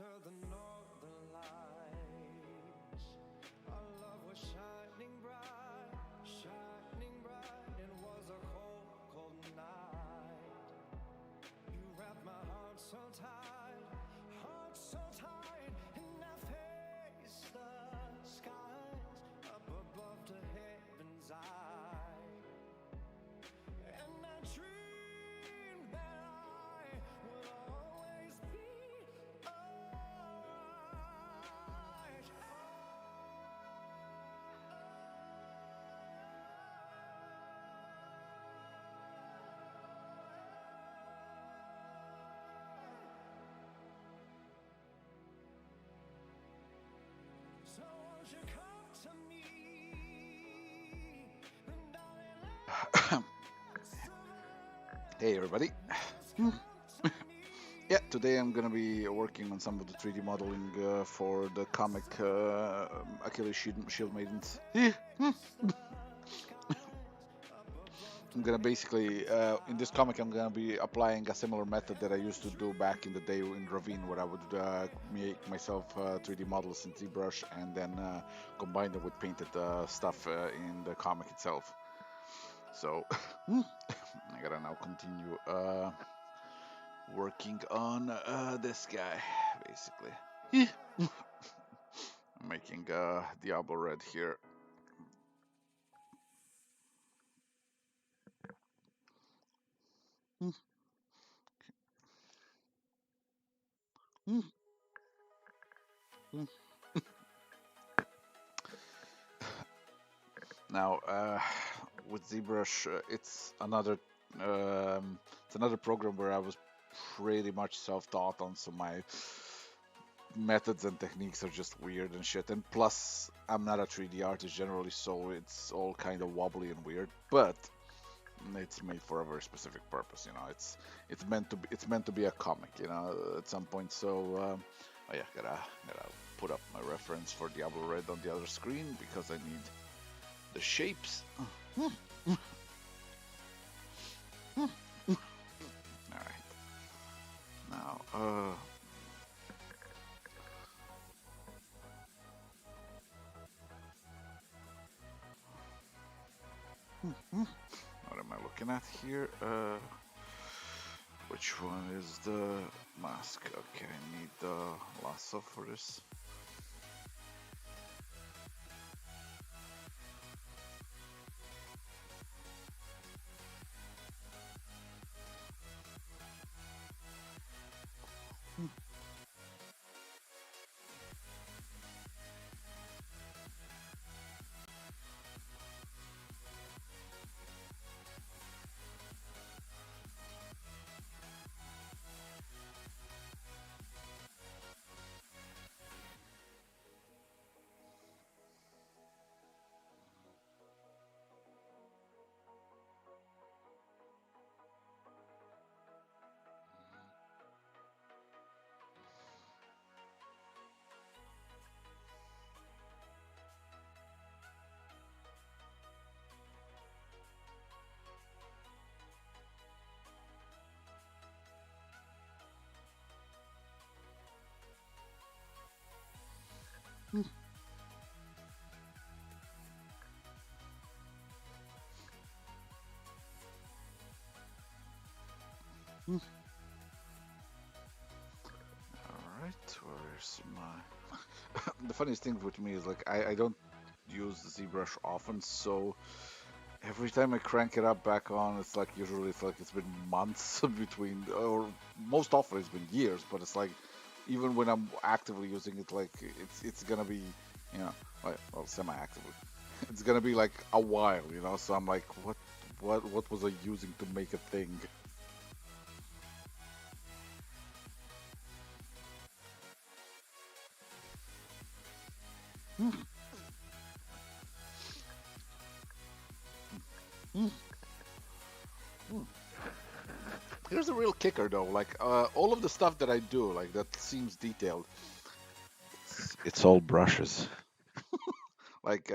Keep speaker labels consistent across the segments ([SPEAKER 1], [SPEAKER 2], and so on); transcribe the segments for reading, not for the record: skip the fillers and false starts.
[SPEAKER 1] the northern lights. Our love was shining bright, shining bright. It was a cold, cold night. You wrapped my heart so tight, and I faced the skies up above the heaven's eye. And I dreamed that I would always be alright. So won't you come to me, darling?
[SPEAKER 2] Hey everybody. Yeah, today I'm gonna be working on some of the 3D modeling for the comic Achilles Shield Maidens. I'm gonna basically, in this comic, I'm gonna be applying a similar method that I used to do back in the day in Ravine, where I would make myself 3D models in ZBrush and then combine them with painted stuff in the comic itself. So I gotta now continue working on this guy, basically. I'm making Diablo Red here. Now, with ZBrush, it's another program where I was pretty much self-taught on, so my methods and techniques are just weird and shit. And plus, I'm not a 3D artist generally, so it's all kind of wobbly and weird. But it's made for a very specific purpose, you know. It's meant to be a comic, you know, at some point. So, oh yeah, gotta put up my reference for Diablo Red on the other screen because I need the shapes. All right. Now, what am I looking at here? Which one is the mask? Okay, I need the lasso for this. All right, where's my? The funniest thing with me is like I don't use ZBrush often, so every time I crank it up back on, it's like usually it's been months between, or most often it's been years. But it's like even when I'm actively using it, like it's gonna be, you know, like, well, semi-actively, it's gonna be like a while, you know. So I'm like, what was I using to make a thing? Here's a real kicker though, like all of the stuff that I do, like that seems detailed. It's all brushes. Like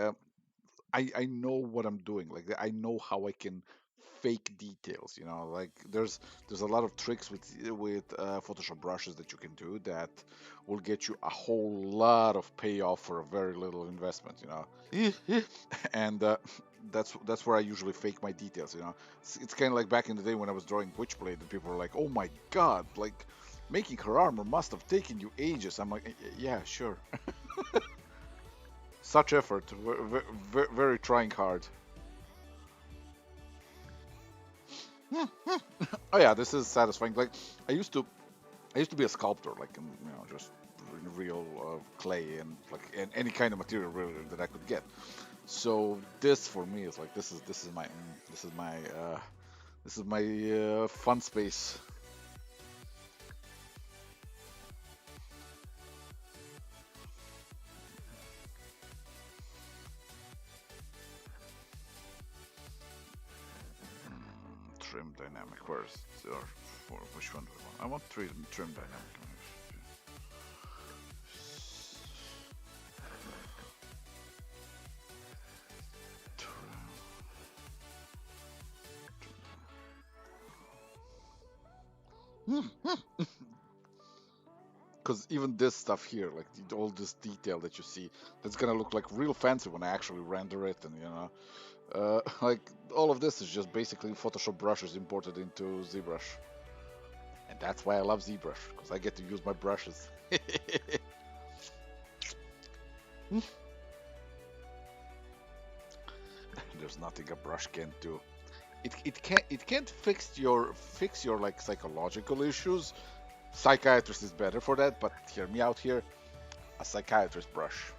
[SPEAKER 2] I know what I'm doing. Like I know how I can fake details. You know, like there's a lot of tricks with Photoshop brushes that you can do that will get you a whole lot of payoff for a very little investment. You know, and that's where I usually fake my details. You know, it's kind of like back in the day when I was drawing Witchblade, and people were like, "Oh my God, like making her armor must have taken you ages." I'm like, "Yeah, sure." Such effort, very trying hard. Oh yeah, this is satisfying. Like I used to, I used to be a sculptor, like in, you know, just in real clay and like any kind of material really that I could get. So this for me is like this is my fun space. Trim dynamic. Where's or for which one do I want? I want trim dynamic. Because even this stuff here, like all this detail that you see, that's gonna look like real fancy when I actually render it, and you know, like all of this is just basically Photoshop brushes imported into ZBrush, and that's why I love ZBrush because I get to use my brushes. There's nothing a brush can't do. It can't fix your like psychological issues. Psychiatrist is better for that, but hear me out here. A psychiatrist brush.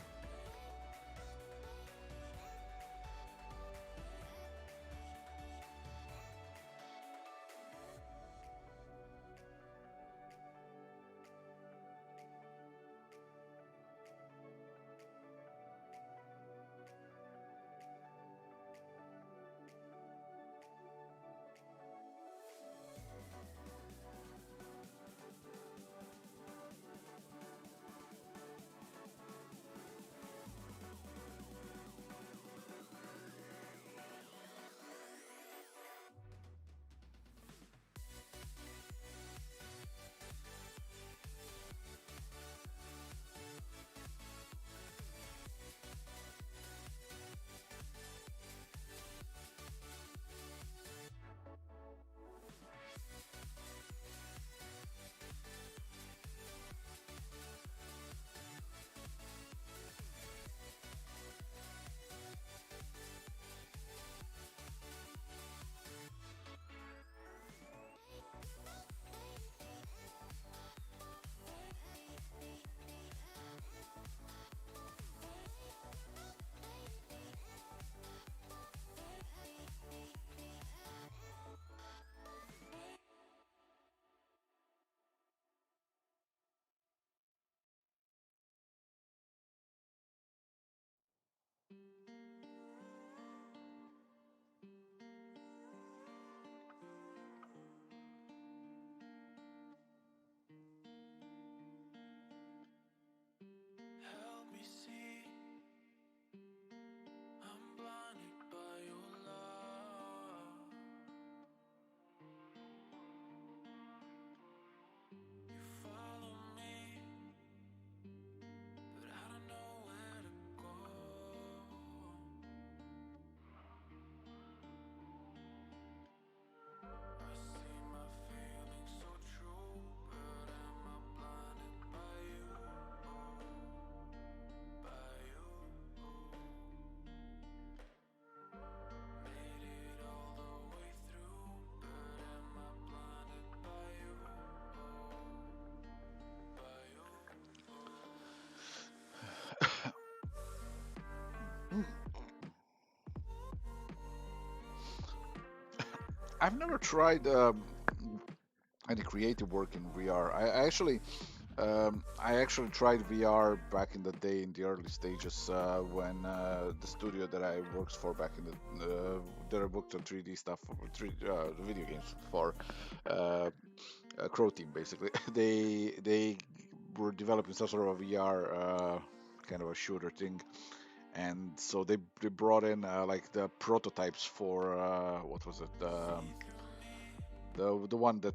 [SPEAKER 1] Help me see, I'm blinded by your love. You follow me, but I don't know where to go. I see my feelings so true, but am I blinded by you? By you. Made it all the way through, but am I blinded by you? By you.
[SPEAKER 2] I've never tried any creative work in VR. I actually tried VR back in the day in the early stages when the studio that I worked for back in that I worked on 3D stuff for video games for uh, Crow Team basically. They were developing some sort of a VR kind of a shooter thing, and so they brought in like the prototypes for what was it the one that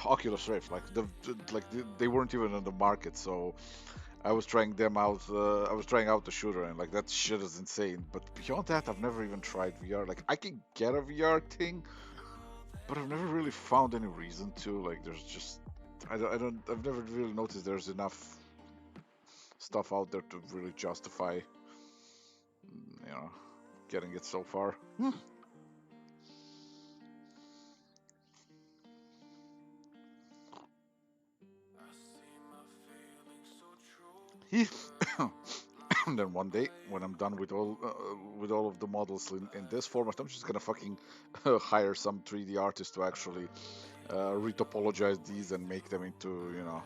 [SPEAKER 2] Oculus Rift, like they weren't even on the market, so I was trying them out. I was trying out the shooter, and like that shit is insane. But beyond that, I've never even tried VR. Like I can get a VR thing, but I've never really found any reason to. Like there's just I've never really noticed there's enough stuff out there to really justify, you know, getting it so far. And then one day, when I'm done with all of the models in this format, I'm just gonna fucking hire some 3D artist to actually retopologize these and make them into, you know,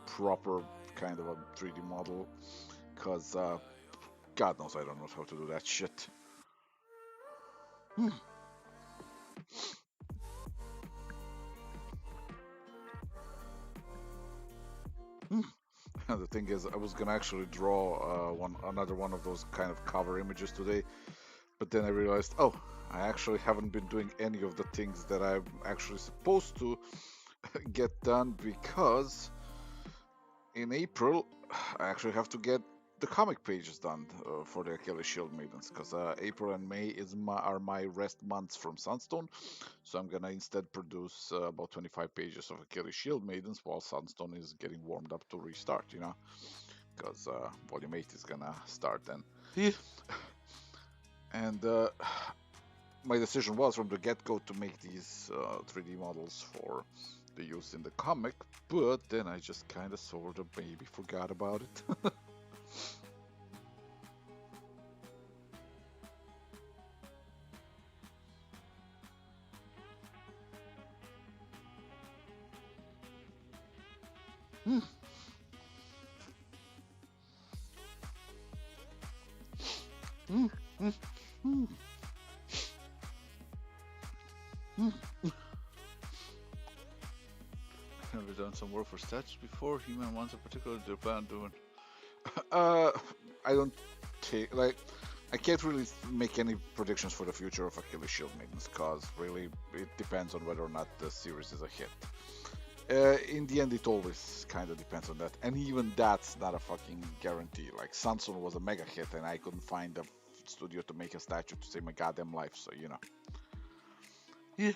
[SPEAKER 2] proper kind of a 3D model. Cause God knows I don't know how to do that shit. The thing is, I was gonna actually draw another one of those kind of cover images today, but then I realized, oh, I actually haven't been doing any of the things that I'm actually supposed to get done because in April I actually have to get the comic pages done for the Achilles Shield Maidens because April and May are my rest months from Sunstone, so I'm gonna instead produce about 25 pages of Achilles Shield Maidens while Sunstone is getting warmed up to restart, you know, because Volume 8 is gonna start then. Yeah. And my decision was from the get-go to make these 3D models for the use in the comic, but then I just kind of sort of maybe forgot about it. Have you done some work for stats before? Human wants a particular plan doing. Uh, I don't take like I can't really make any predictions for the future of Achilles Shield Maidens because really it depends on whether or not the series is a hit. In the end, it always kind of depends on that, and even that's not a fucking guarantee. Like Sunstone was a mega hit, and I couldn't find a studio to make a statue to save my goddamn life. So you know, yeah,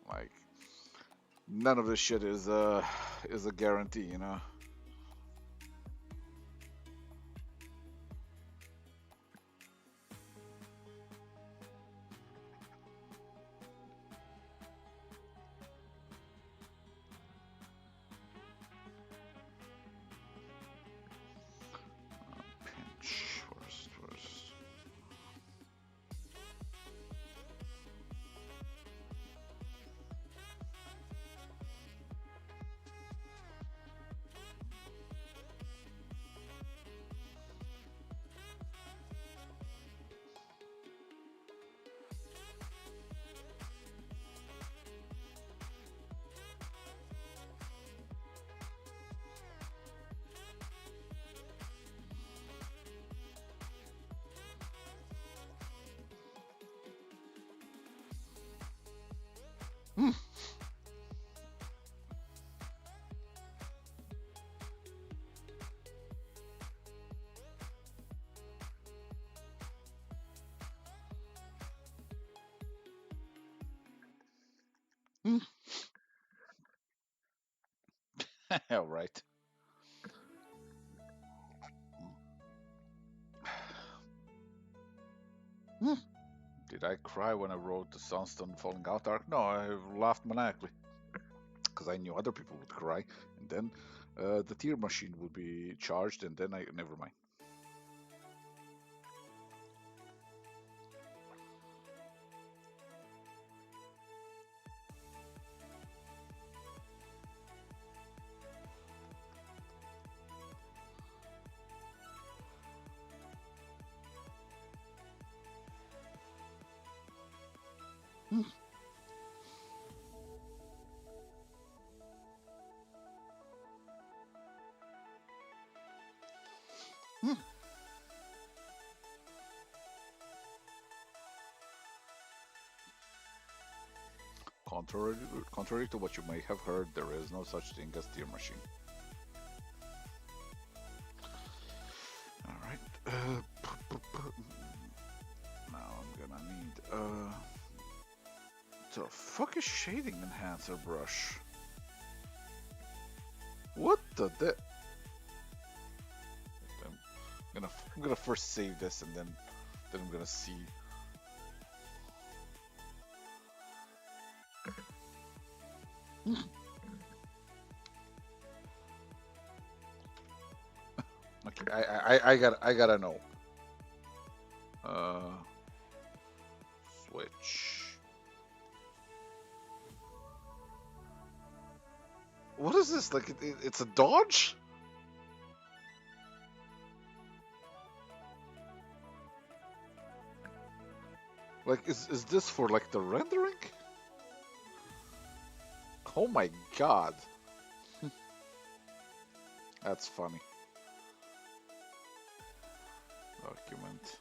[SPEAKER 2] like none of this shit is a guarantee, you know. Pinch first. All right. Did I cry when I wrote the Sunstone Falling Out arc? No, I laughed maniacally because I knew other people would cry, and then the tear machine would be charged, and then I never mind. Contrary to what you may have heard, there is no such thing as deer machine. Alright. Now I'm gonna need the fuck is shading enhancer brush? What the I'm gonna first save this and then I'm gonna see. Okay, I gotta know. Switch. What is this? Like it's a dodge? Like is this for like the rendering? Oh my god. That's funny. Document.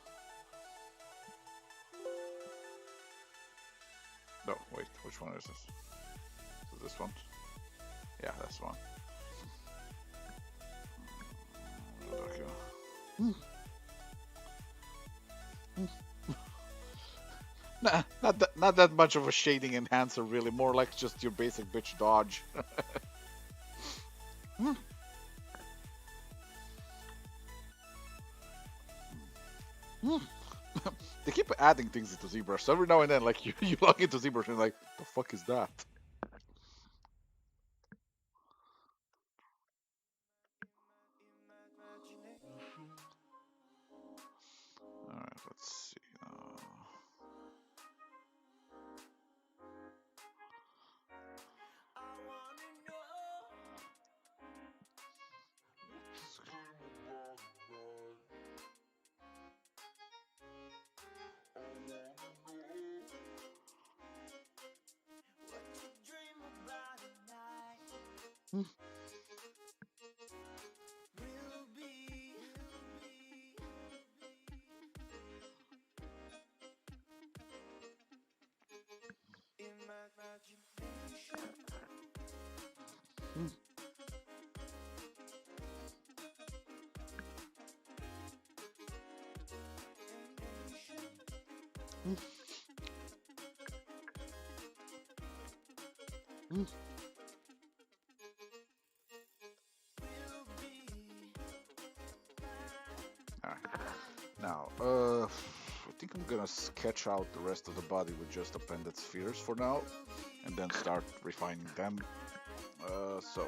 [SPEAKER 2] No, wait, which one is this? Is this one? Yeah, that's one. Document. Nah, not that much of a shading enhancer, really. More like just your basic bitch dodge. They keep adding things into ZBrush, so every now and then, like you log into ZBrush and like, the fuck is that? All right, let's see. Now, I think I'm gonna sketch out the rest of the body with just appended spheres for now, and then start refining them. So,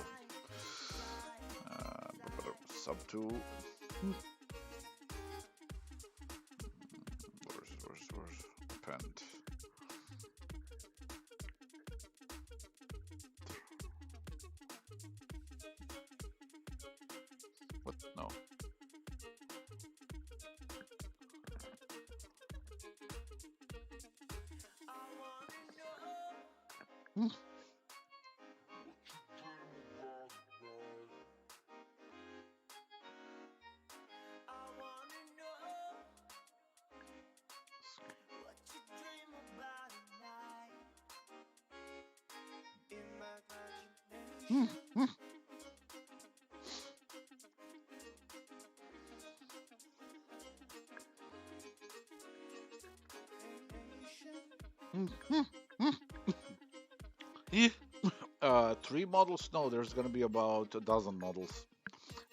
[SPEAKER 2] sub 2. Where's append? What? No. Yeah. 3 models? No, there's gonna be about a dozen models.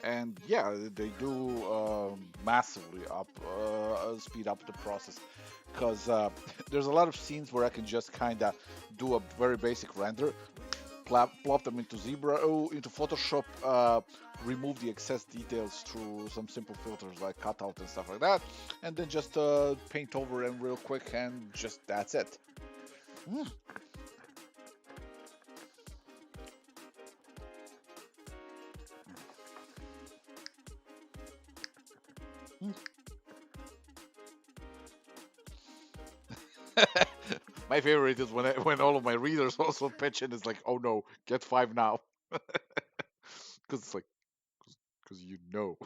[SPEAKER 2] And yeah, they do massively speed up the process, because there's a lot of scenes where I can just kind of do a very basic render, plop them into into Photoshop, remove the excess details through some simple filters like cutout and stuff like that, and then just paint over them real quick, and just that's it. My favorite is when all of my readers also pitch in. It's like, oh no, get 5 now, because it's like, because you know.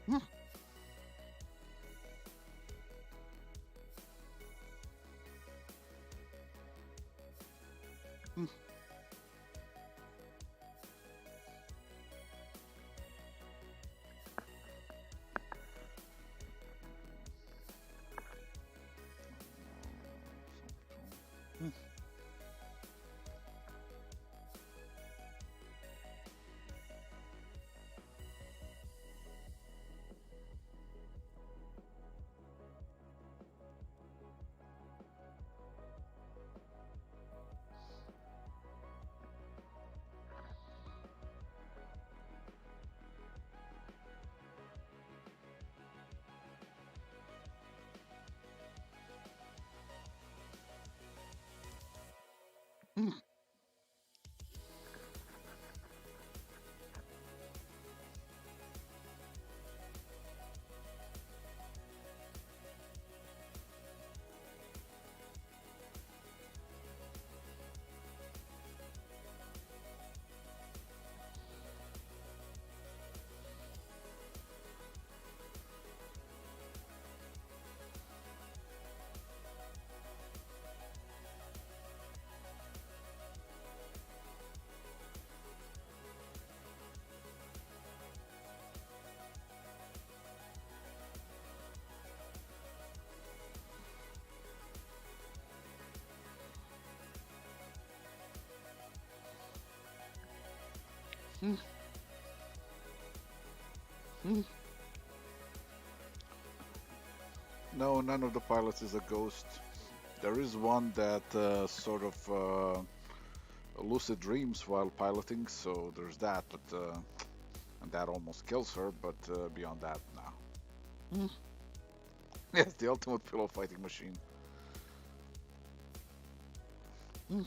[SPEAKER 2] Hmm, hmm, hmm, hmm. Hmm, hmm. No, none of the pilots is a ghost. There is one that sort of lucid dreams while piloting, so there's that, but and that almost kills her, but beyond that, no. Hmm. Yes, the ultimate pillow fighting machine. Hmm,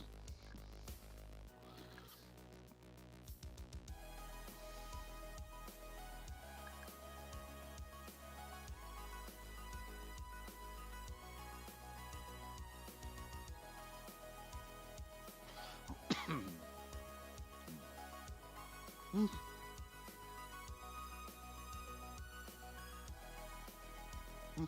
[SPEAKER 2] hmm, hmm,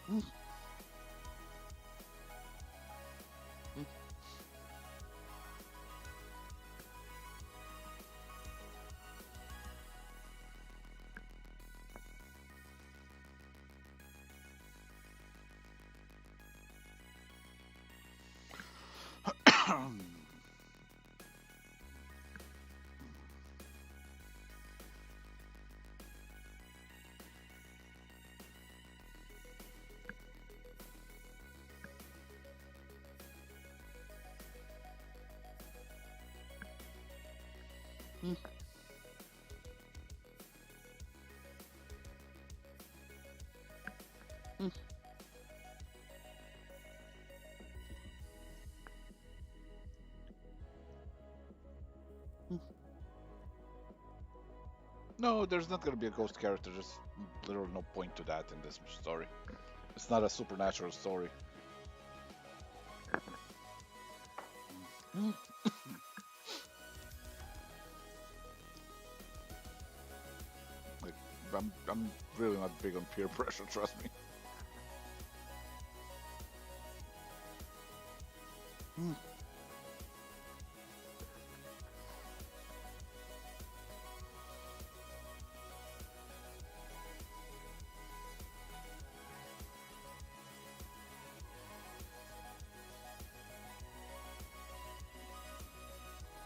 [SPEAKER 2] hmm, hmm. Hmm, hmm, hmm. No, there's not gonna be a ghost character. There's literally no point to that in this story. It's not a supernatural story. Hmm. Like, I'm really not big on peer pressure. Trust me. Hmm,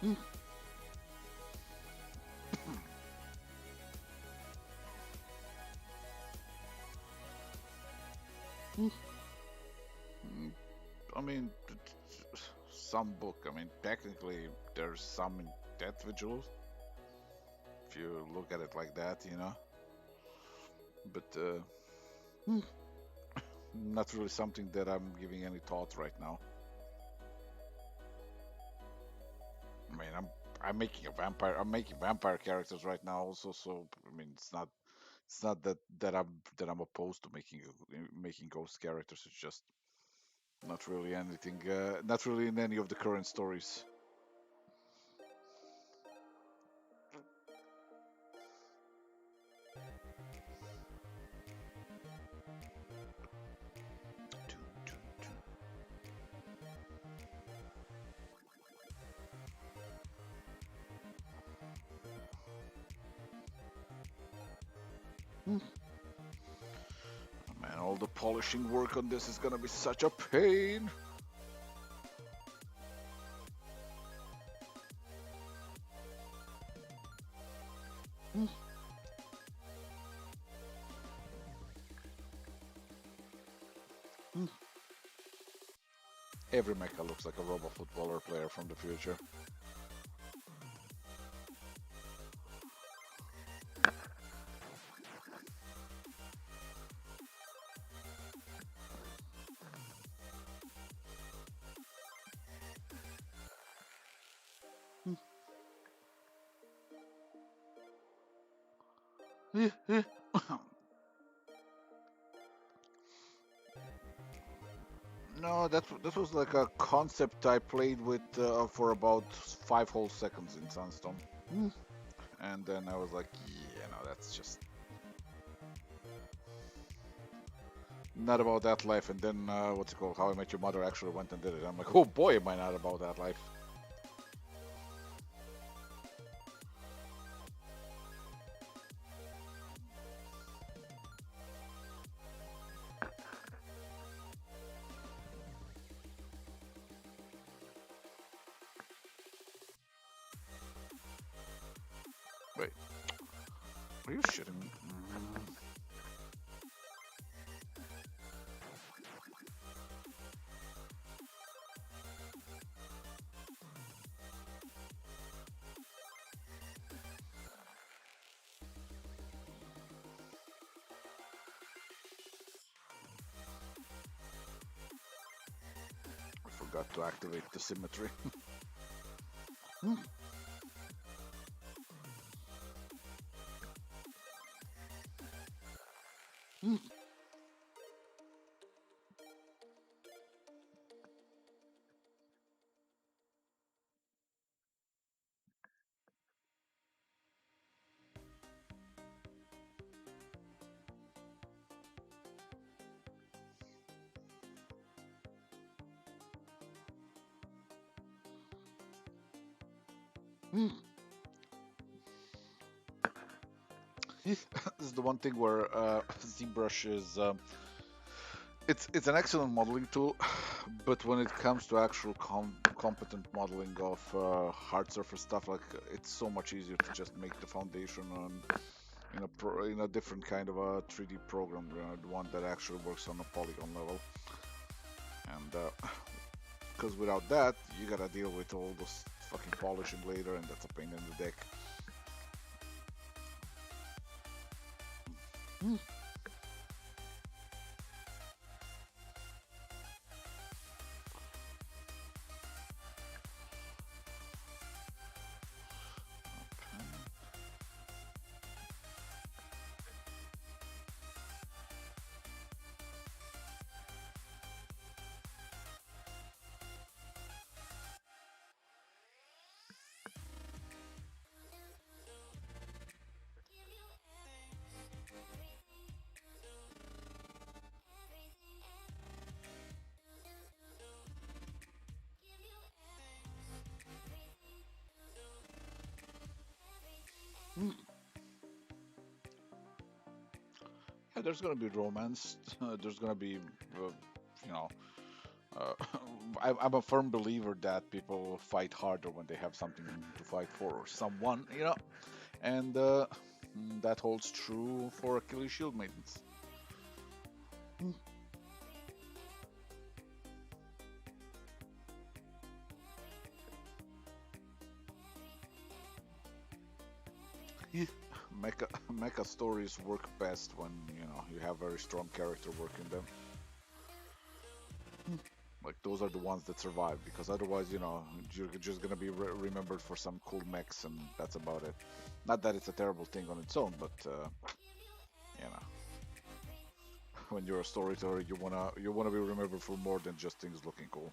[SPEAKER 2] hmm, hmm, hmm. I mean, some book. I mean, technically, there's some in Death Vigil if you look at it like that, you know. But not really something that I'm giving any thought right now. I mean, I'm making a vampire. I'm making vampire characters right now also. So I mean, it's not that I'm opposed to making ghost characters. It's just Not really anything. Not really in any of the current stories. Hmm. Man, all the polishing work on this is gonna be such a pain. Hmm. Hmm. Every mecha looks like a robot footballer player from the future. Hmm. No, that was like a concept I played with for about 5 whole seconds in Sunstone. Hmm. And then I was like, yeah, no, that's just not about that life. And then what's it called? How I Met Your Mother actually went and did it. I'm like, oh boy, am I not about that life. Wait, are you shitting me? I forgot to activate the symmetry. Hmm. Hmm. Hmm. This is the one thing where ZBrush is it's an excellent modeling tool, but when it comes to actual competent modeling of hard surface stuff, like it's so much easier to just make the foundation on in a different kind of a 3D program, the one that actually works on a polygon level. And because without that, you gotta deal with all this fucking polishing later, and that's a pain in the dick. Hmm. Hmm. Yeah, there's gonna be romance. There's gonna be, you know, uh, I'm a firm believer that people fight harder when they have something to fight for or someone, and that holds true for Achilles Shield maidens. Mm. Yeah. Mecha stories work best when you have very strong character work in them. Like those are the ones that survive because otherwise, you're just gonna be remembered for some cool mechs and that's about it. Not that it's a terrible thing on its own, but you know. when you're a storyteller, you wanna be remembered for more than just things looking cool.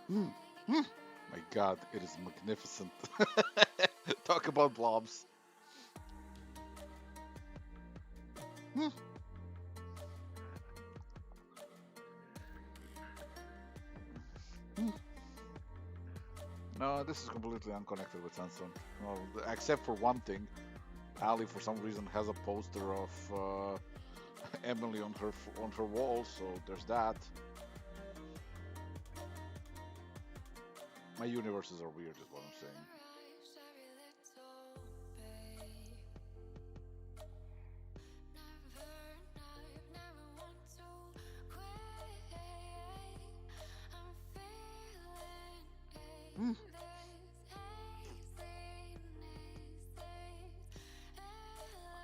[SPEAKER 2] My God, it is magnificent. Talk about blobs. No, this is completely unconnected with Sunstone. Well, except for one thing, Ali for some reason has a poster of Emily on her wall, so there's that. My universes are weird, is what I'm saying.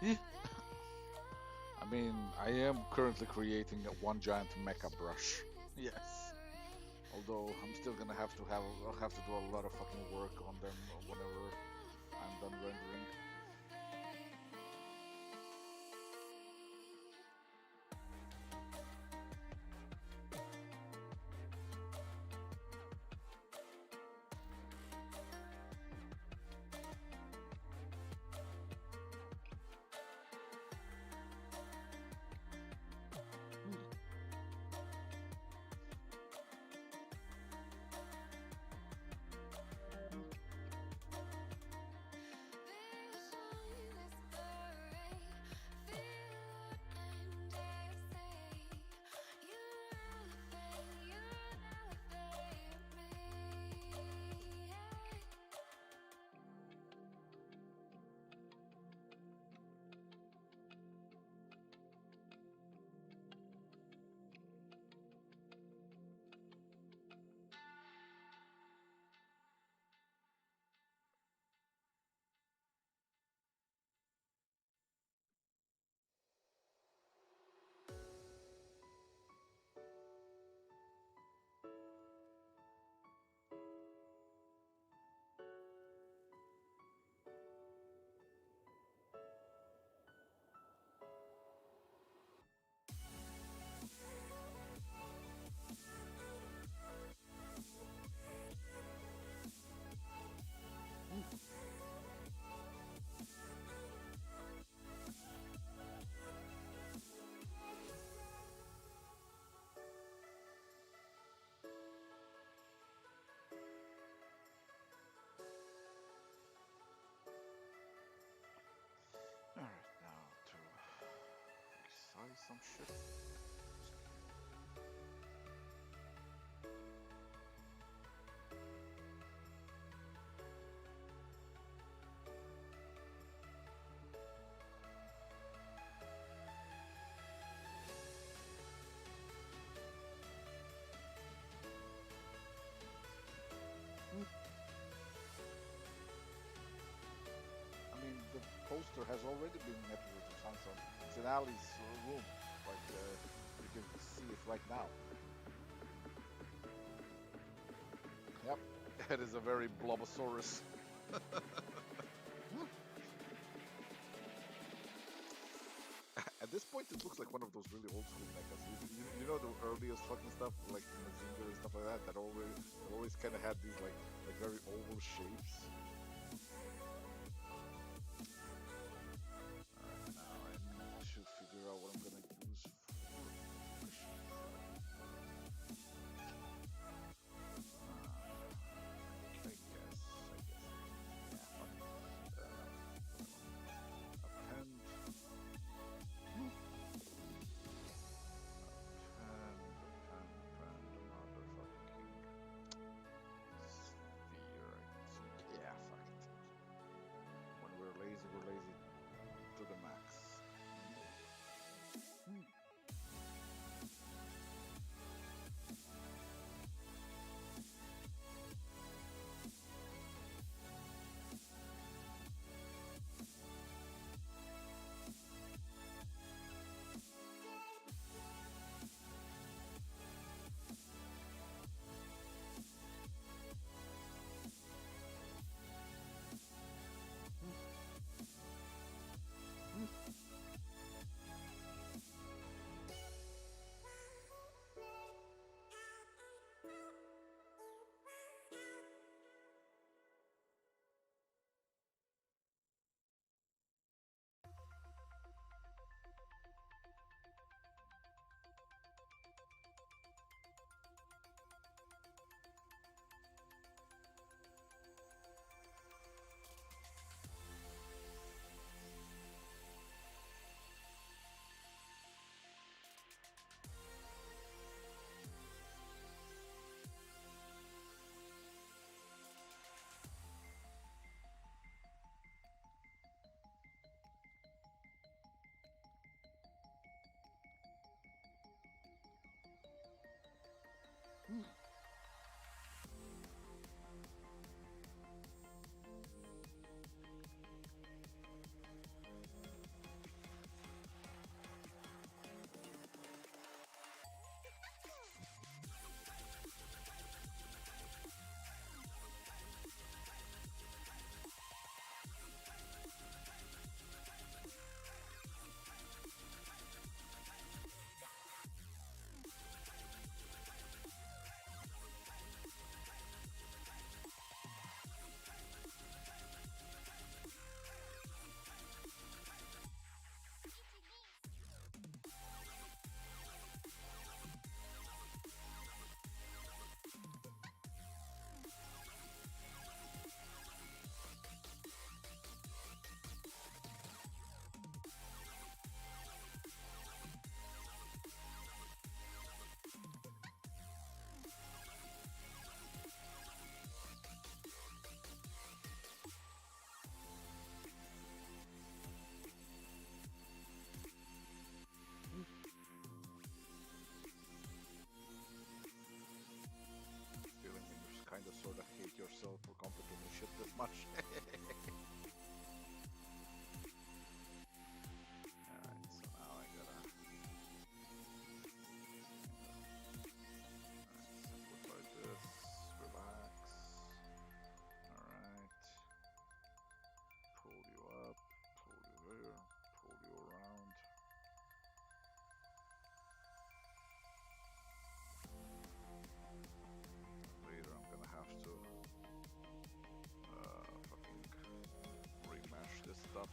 [SPEAKER 2] Yeah. I mean, I am currently creating one giant mecha brush. Yes. Although I'm still gonna I'll have to do a lot of fucking work on them whenever I'm done rendering. Alright, now to resize some shit. there's already been episodes of Sunstone. It's in Ali's room. Like, you can see it right now. Yep, it is a very Blobosaurus. At this point, it looks like one of those really old school mechas. You know the earliest fucking stuff, like Mazinger and stuff like that. That always kind of had these like very oval shapes. Alright, now I need to figure out what I'm gonna use for. I guess. Yeah, fuck it. Append. Yeah, fuck it. When we're lazy to the max. Kind of sort of hate yourself for complicating shit this much. Alright, so now I gotta simplify this, relax. Alright. Pull you up, pull you there, pull you around. Later I'm gonna have to fucking remesh this stuff.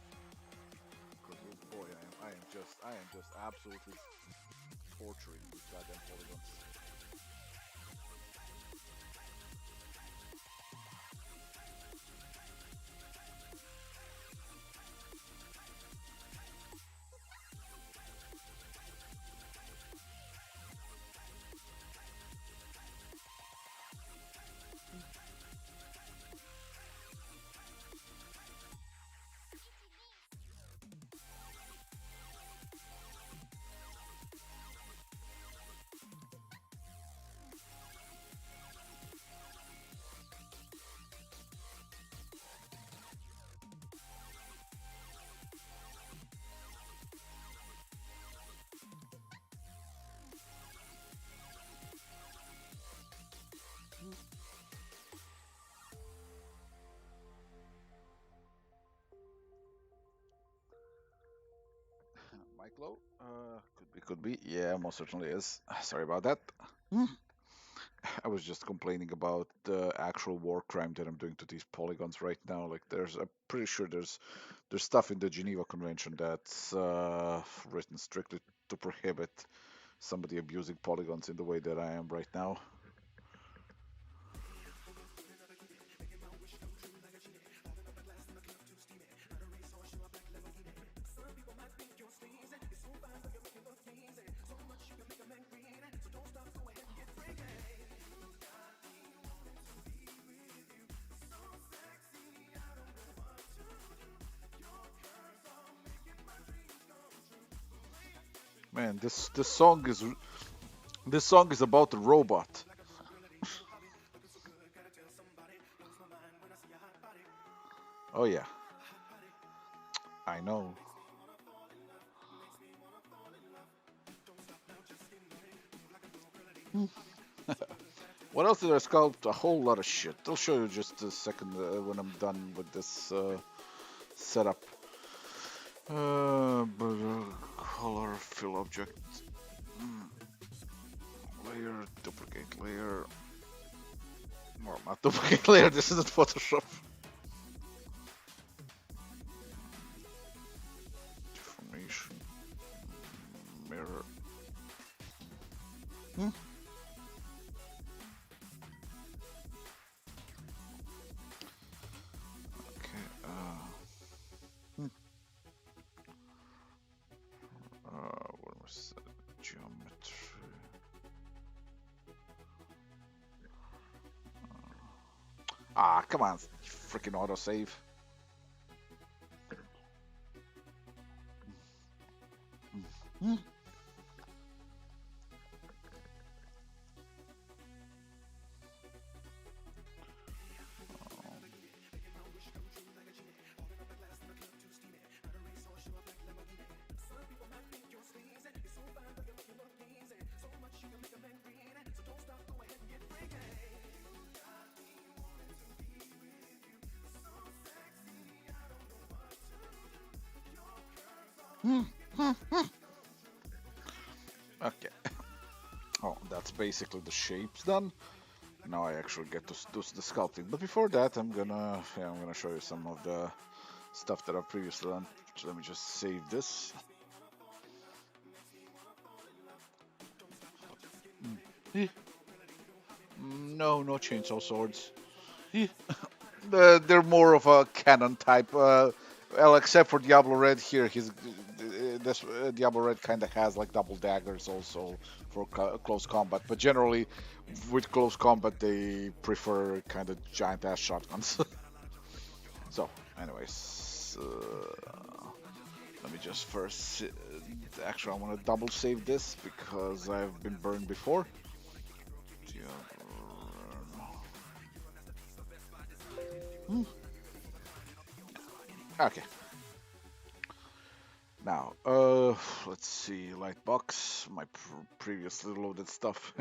[SPEAKER 2] Because boy, I am just absolutely torturing these goddamn polygons. mic low? Could be. Yeah, most certainly is. Sorry about that. Hmm. I was just complaining about the actual war crime that I'm doing to these polygons right now. Like, I'm pretty sure there's stuff in the Geneva Convention that's written strictly to prohibit somebody abusing polygons in the way that I am right now. Man, this song is about a robot. Oh yeah, I know. What else did I sculpt? A whole lot of shit. I'll show you just a second when I'm done with this setup. Color, fill object, mm, layer, duplicate layer. Well, not duplicate layer. This isn't Photoshop. Deformation, mirror. Hmm. Okay. Hmm. What was that? Geometry. Ah, come on, freaking autosave. Hmm. Okay. Oh, that's basically the shapes done. Now I actually get to do the sculpting. But before that, I'm gonna show you some of the stuff that I've previously done. So let me just save this. Eh, No, no chainsaw swords. Eh, they're more of a cannon type. Well, except for Diablo Red here, this Diablo Red kind of has like double daggers also for close combat. But generally, with close combat, they prefer kind of giant ass shotguns. So, anyways, let me just first. Actually, I want to double save this because I've been burned before. Hmm. Okay. Now, let's see, Lightbox, my previously loaded stuff,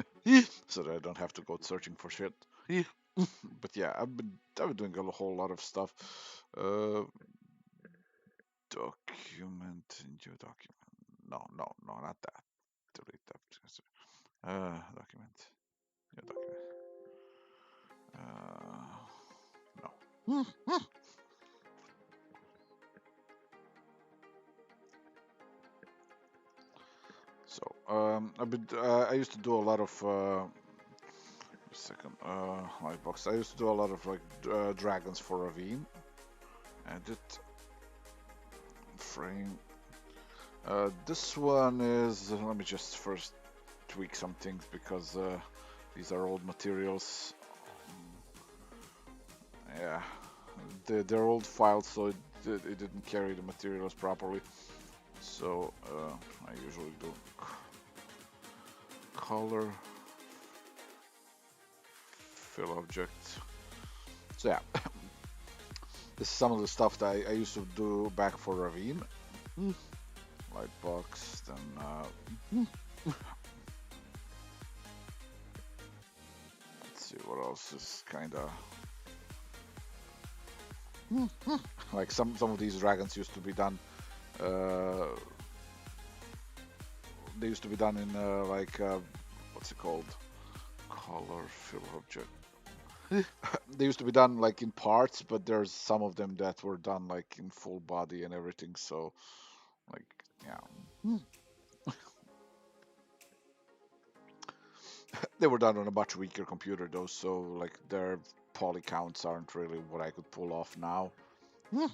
[SPEAKER 2] so that I don't have to go searching for shit. But yeah, I've been doing a whole lot of stuff. Uh, Document, new document. No, no, no, not that. Delete that. Document, new document. No. So, I used to do a lot of second Lightbox. I used to do a lot of like dragons for Ravine. Edit frame. This one is. Let me just first tweak some things because these are old materials. Yeah, they're old files, so it didn't carry the materials properly. So I usually do color, fill object. So yeah, this is some of the stuff that I used to do back for Ravine. Lightbox, then let's see what else is kind of like some of these dragons used to be done They used to be done in like what's it called? Color fill object. They used to be done like in parts, but there's some of them that were done like in full body and everything. So like yeah, they were done on a much weaker computer though. So like their poly counts aren't really what I could pull off now. Then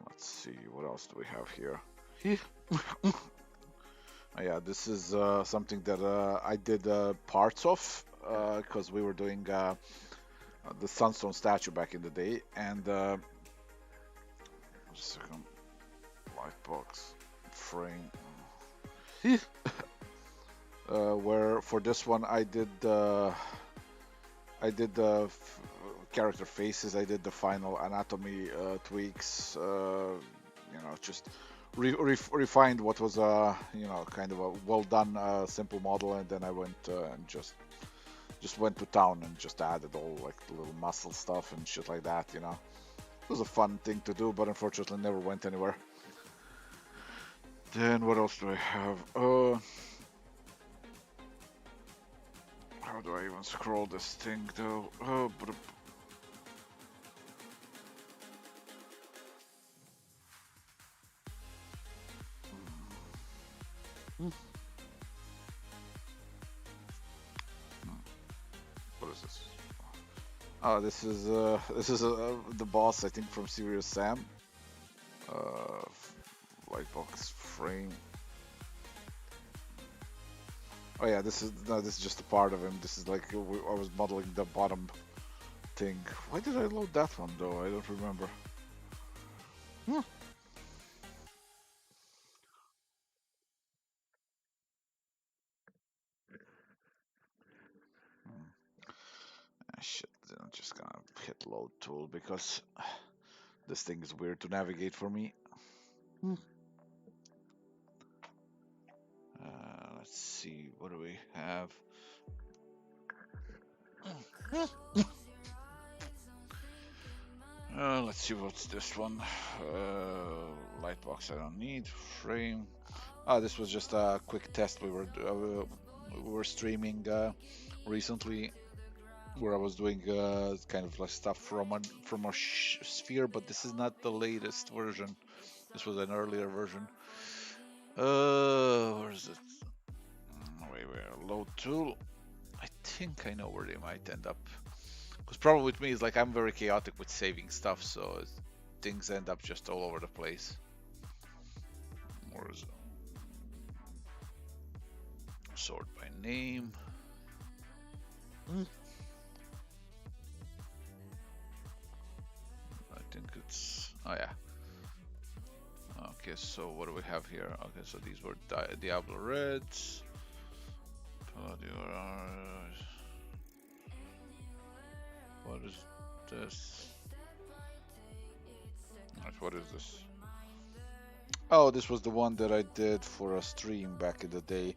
[SPEAKER 2] let's see what else do we have here. Yeah, this is something that I did parts of because we were doing the sunstone statue back in the day, and just a second, lightbox frame. Where for this one I did the character faces, I did the final anatomy tweaks, just refined what was kind of a well done simple model, and then I went and just went to town and just added all like the little muscle stuff and shit like that. It was a fun thing to do, but unfortunately never went anywhere. Then what else do I have? How do I even scroll this thing though? What is this? Oh, this is the boss, I think, from Serious Sam. Uh, Lightbox frame. Oh yeah, this is just a part of him. This is like I was modeling the bottom thing. Why did I load that one though? I don't remember. Hmm. Shit, then I'm just gonna hit load tool because this thing is weird to navigate for me. Hmm. Let's see, what do we have? Let's see what's this one. Lightbox I don't need. Frame. This was just a quick test we were streaming recently, where I was doing kind of like stuff from a sphere, but this is not the latest version. This was an earlier version. Where is it? Wait, load tool. I think I know where they might end up. Because problem with me is like I'm very chaotic with saving stuff, so things end up just all over the place. Where is it? Sort by name. I think it's. Oh yeah. Okay, so what do we have here? Okay, so these were Diablo Reds. What is this? What is this? Oh, this was the one that I did for a stream back in the day.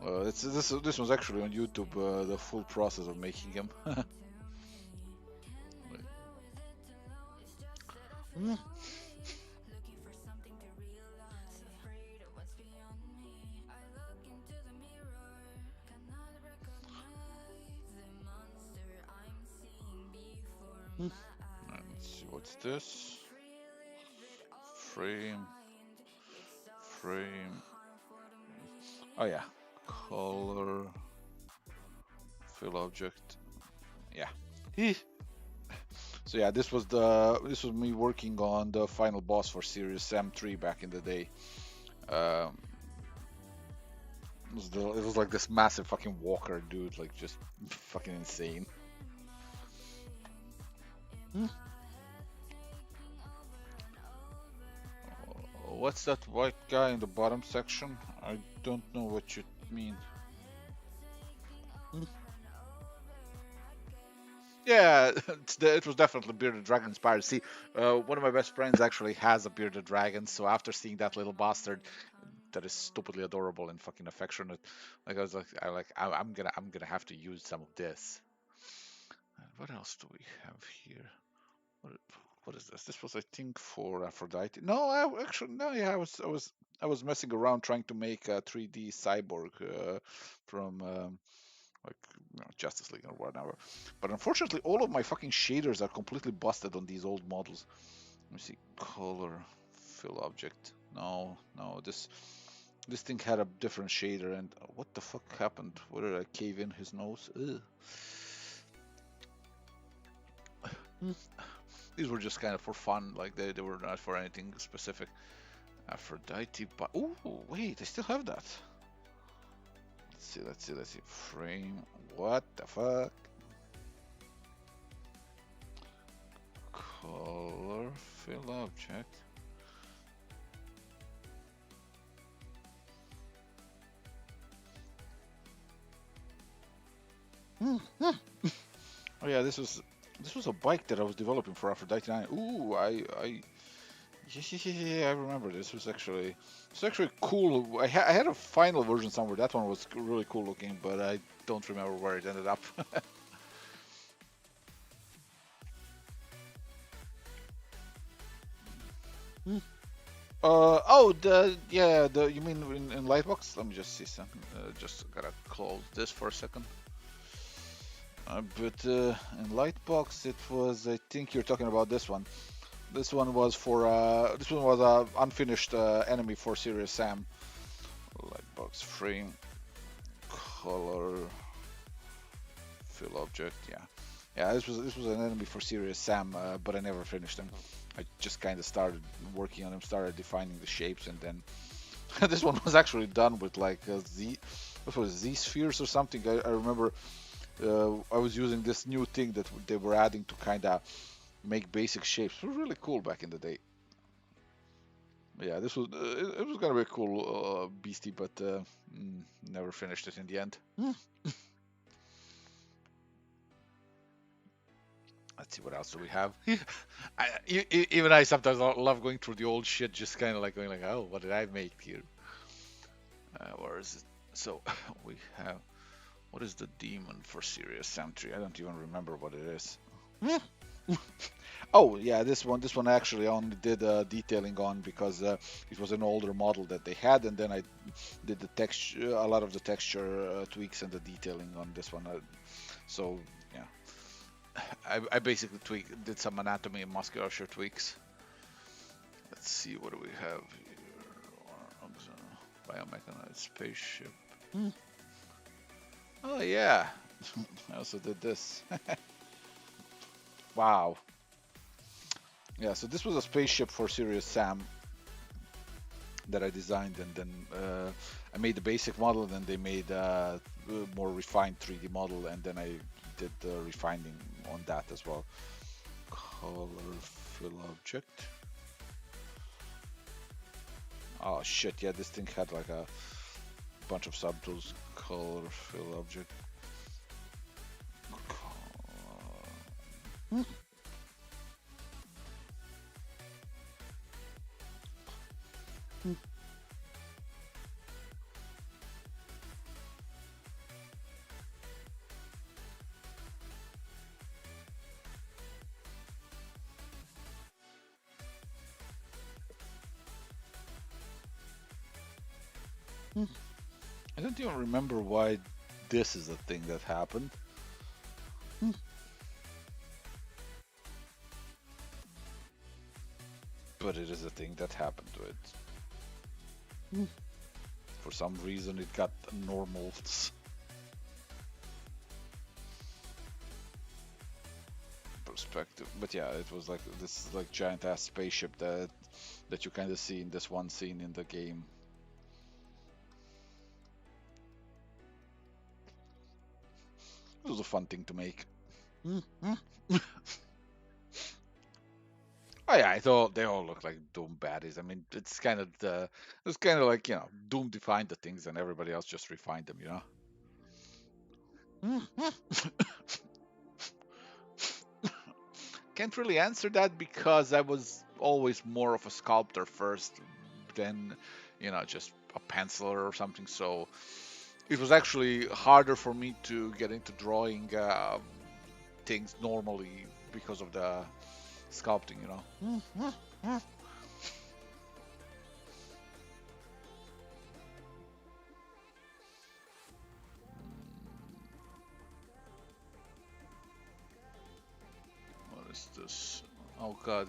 [SPEAKER 2] This was actually on YouTube, the full process of making him. Let's see, what's this? Frame. Oh yeah, color, fill object. Yeah. So yeah, this was me working on the final boss for Series M3 back in the day. Um, it was like this massive fucking walker dude, like just fucking insane. What's that white guy in the bottom section? I don't know what you mean. Yeah, it was definitely Bearded Dragon inspired. See, one of my best friends actually has a Bearded Dragon, so after seeing that little bastard that is stupidly adorable and fucking affectionate, like I was I'm gonna have to use some of this. What else do we have here? What? what is this? This was, I think, for Aphrodite. No, actually no. Yeah, I was messing around trying to make a 3D cyborg from like Justice League or whatever. But unfortunately, all of my fucking shaders are completely busted on these old models. Let me see, color, fill object. No, no, this thing had a different shader, and what the fuck happened? Where did I cave in his nose? Ugh. These were just kind of for fun, like they were not for anything specific. Aphrodite, but oh wait, I still have that. Let's see. Frame. What the fuck? Color fill object. Oh yeah, this was a bike that I was developing for Aphrodite 9. Ooh, yeah, I remember this. Was actually cool. I had a final version somewhere. That one was really cool looking, but I don't remember where it ended up. You mean in Lightbox? Let me just see something. Just gotta close this for a second. But in Lightbox, it was. I think you're talking about this one. This one was a unfinished enemy for Serious Sam. Lightbox frame, color, fill object. Yeah. This was an enemy for Serious Sam, but I never finished him. I just kind of started working on him, started defining the shapes, and then this one was actually done with like what was it, Z spheres or something. I remember I was using this new thing that they were adding to kind of make basic shapes. It was really cool back in the day. Yeah, this was it was gonna be a cool beastie, but never finished it in the end. Let's see what else do we have. Even I sometimes love going through the old shit, just kind of like going like, oh, what did I make here? Where is it? So we have, what is the demon for Serious Sam 3? I don't even remember what it is. Oh yeah, this one actually I only did detailing on because it was an older model that they had, and then I did the texture, a lot of the texture tweaks and the detailing on this one. So yeah, I basically did some anatomy and musculature tweaks. Let's see, what do we have here? Biomechanized spaceship. Oh yeah, I also did this. Wow. Yeah, so this was a spaceship for Serious Sam that I designed, and then I made the basic model, and then they made a more refined 3D model, and then I did the refining on that as well. Color fill object. Oh shit, yeah, this thing had like a bunch of subtools. Color fill object. I don't even remember why this is a thing that happened. But it is a thing that happened to it. For some reason it got normals. Perspective. But yeah, it was like this like giant ass spaceship that you kind of see in this one scene in the game. It was a fun thing to make. Oh yeah, they all look like Doom baddies. I mean, it's kind of like, Doom defined the things and everybody else just refined them, Can't really answer that because I was always more of a sculptor first than, just a penciler or something. So it was actually harder for me to get into drawing things normally because of the Sculpting, you know. What is this? Oh god,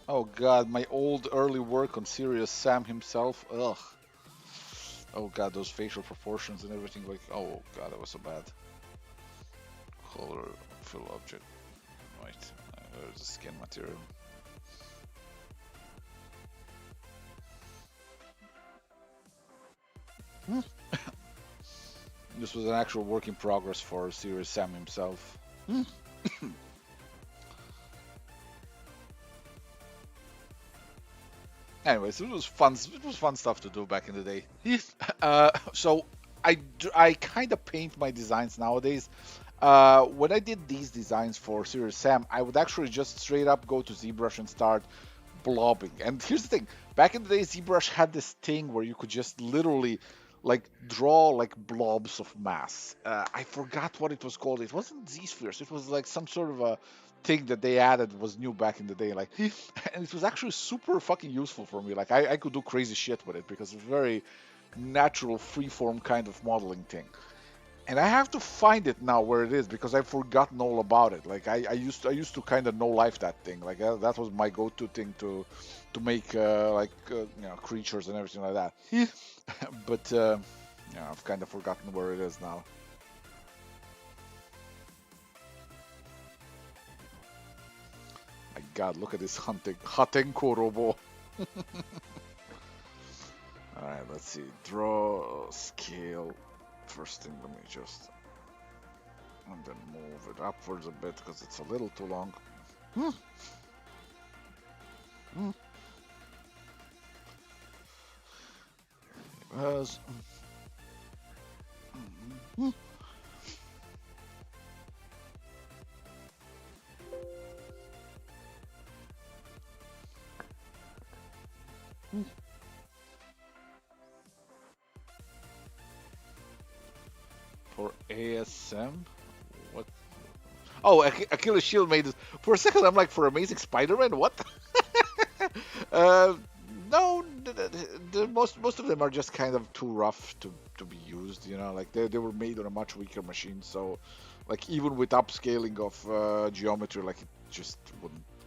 [SPEAKER 2] oh god, my old early work on Serious Sam himself. Ugh. Oh god, those facial proportions and everything. Like, oh god, that was so bad. Color fill object. Right. There's the skin material. This was an actual work in progress for Serious Sam himself. Anyways, it was fun. It was fun stuff to do back in the day. So I kind of paint my designs nowadays. When I did these designs for Serious Sam, I would actually just straight up go to ZBrush and start blobbing. And here's the thing: back in the day, ZBrush had this thing where you could just literally like draw like blobs of mass. I forgot what it was called. It wasn't Z-spheres. It was like some sort of a thing that they added was new back in the day. Like, and it was actually super fucking useful for me. Like, I could do crazy shit with it because it's a very natural, freeform kind of modeling thing. And I have to find it now where it is because I've forgotten all about it. Like I used to kind of know life that thing. Like that was my go-to thing to make creatures and everything like that. But yeah, I've kind of forgotten where it is now. My God, look at this hunting Hatenko robo. All right, let's see. Draw scale. First thing, let me just and then move it upwards a bit because it's a little too long. As for ASM, what? Oh, Achilles Shield made this. For a second, I'm like, for Amazing Spider-Man, what? uh, no, most of them are just kind of too rough to be used. You know, like they were made on a much weaker machine, so like even with upscaling of geometry, like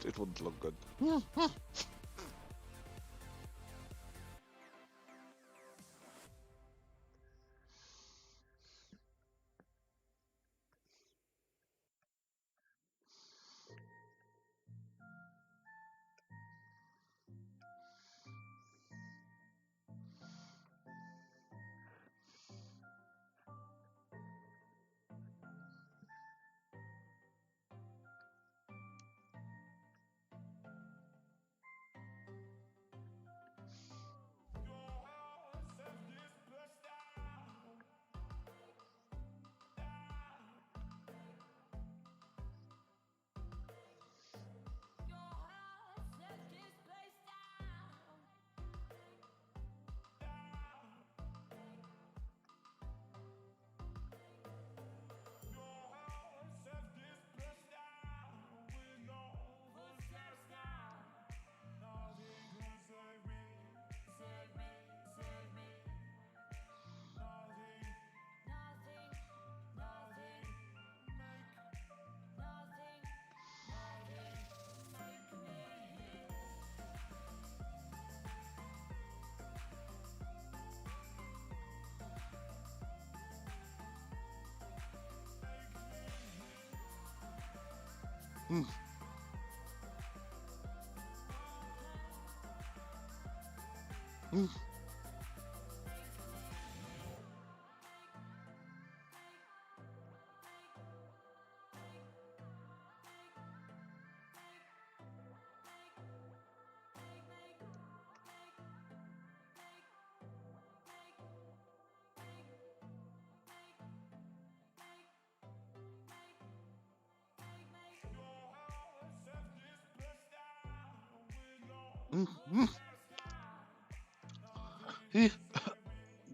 [SPEAKER 2] it wouldn't look good.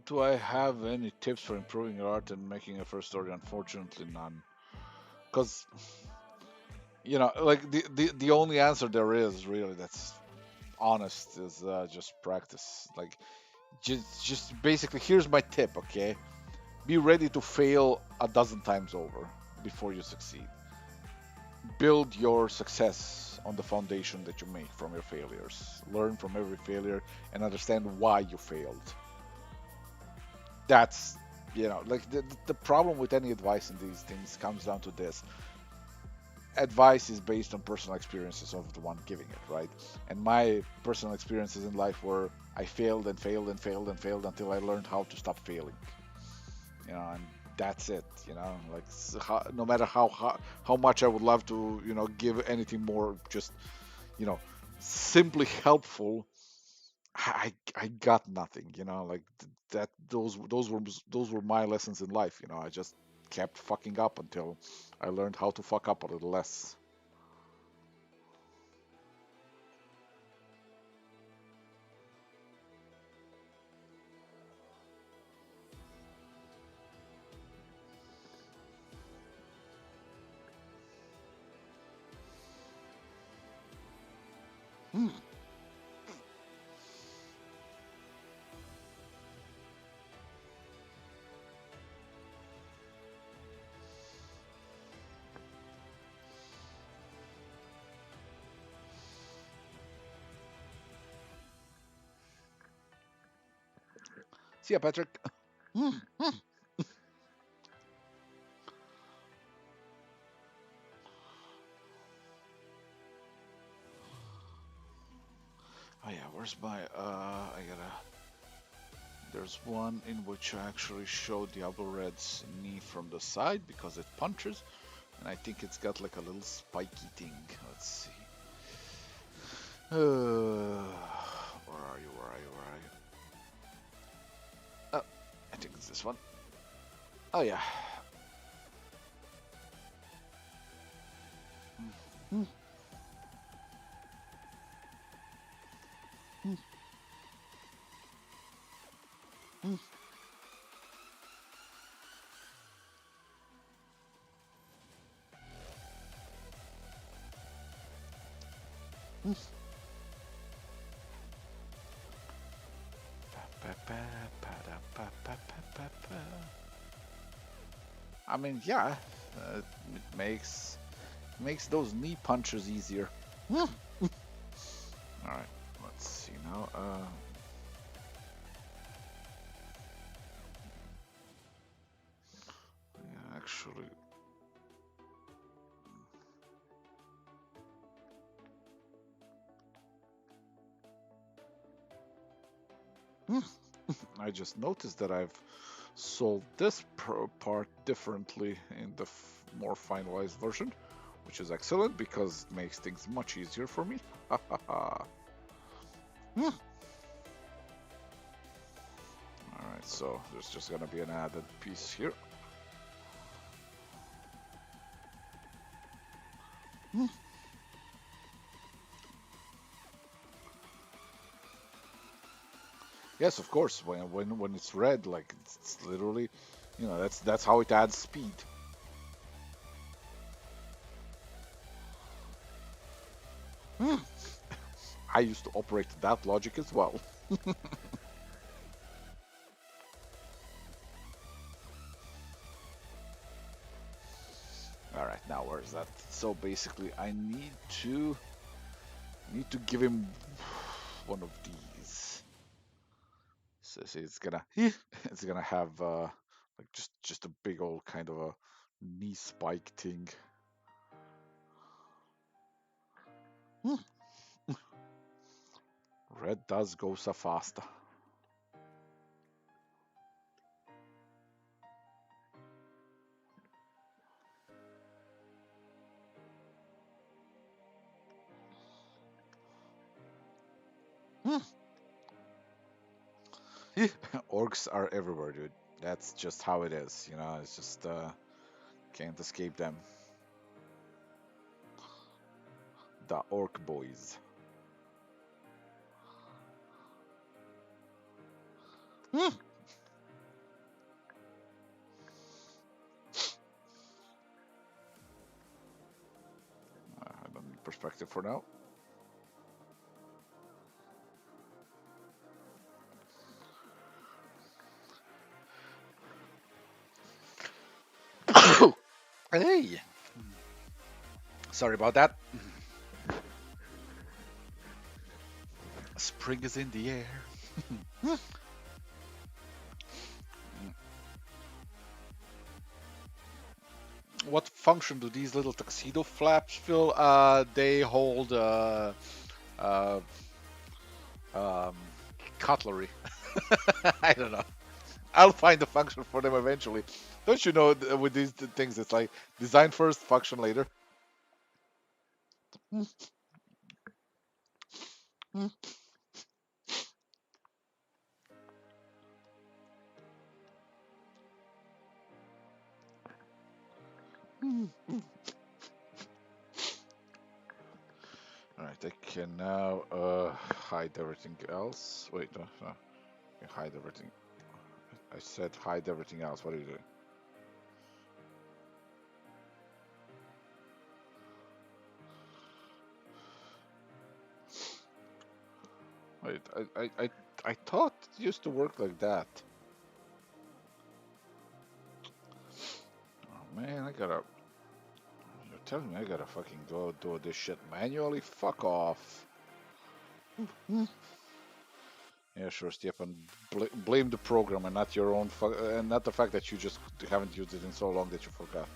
[SPEAKER 2] Do I have any tips for improving your art and making a first story? Unfortunately, none. Because like the only answer there is really that's honest is just practice. Like just basically, here's my tip, okay? Be ready to fail a dozen times over before you succeed. Build your success on the foundation that you make from your failures. Learn from every failure and understand why you failed. That's, like the problem with any advice in these things comes down to this. Advice is based on personal experiences of the one giving it, right? And my personal experiences in life were I failed and failed and failed and failed until I learned how to stop failing. And that's it. Like no matter how much I would love to, give anything more, just you know, simply helpful. I got nothing. Like that. Those were my lessons in life. I just kept fucking up until I learned how to fuck up a little less. Hmm. See ya, Patrick. Hmm. Hmm. Oh yeah, where's my I gotta there's one in which I actually show Diablo Red's knee from the side because it punches, and I think it's got like a little spiky thing. Let's see. Where are you? Where are you? Where are you? Oh, I think it's this one. Oh yeah. Mm, mm, mm, mm. Pa, pa, pa, da, pa, pa, pa, pa, pa. I mean, yeah, it makes those knee punches easier. Mm. All right, let's see now. Yeah, actually, mm, I just noticed that I've solved this part differently in the more finalized version, which is excellent because it makes things much easier for me. Mm. All right, so there's just gonna be an added piece here. Mm. Yes, of course. When it's red, like it's literally, that's how it adds speed. Hmm. I used to operate that logic as well. All right, now where's that? So basically, I need to give him one of these. So see, it's gonna have like just a big old kind of a knee spike thing. Hmm. Red does go so fast. Hmm. Orcs are everywhere, dude. That's just how it is. It's just can't escape them. The orc boys. Hmm. perspective for now. Hey, sorry about that. Spring is in the air. What function do these little tuxedo flaps fill? They hold uh, um, cutlery. I don't know. I'll find a function for them eventually. Don't you know with these things, it's like design first, function later. All right, I can now hide everything else. Wait, no, no, I can hide everything. I said hide everything else. What are you doing? Wait, I thought it used to work like that. Oh man, I gotta. You're telling me I gotta fucking go do this shit manually? Fuck off. Yeah, sure, Stefan. Blame the program and not your own, and not the fact that you just haven't used it in so long that you forgot.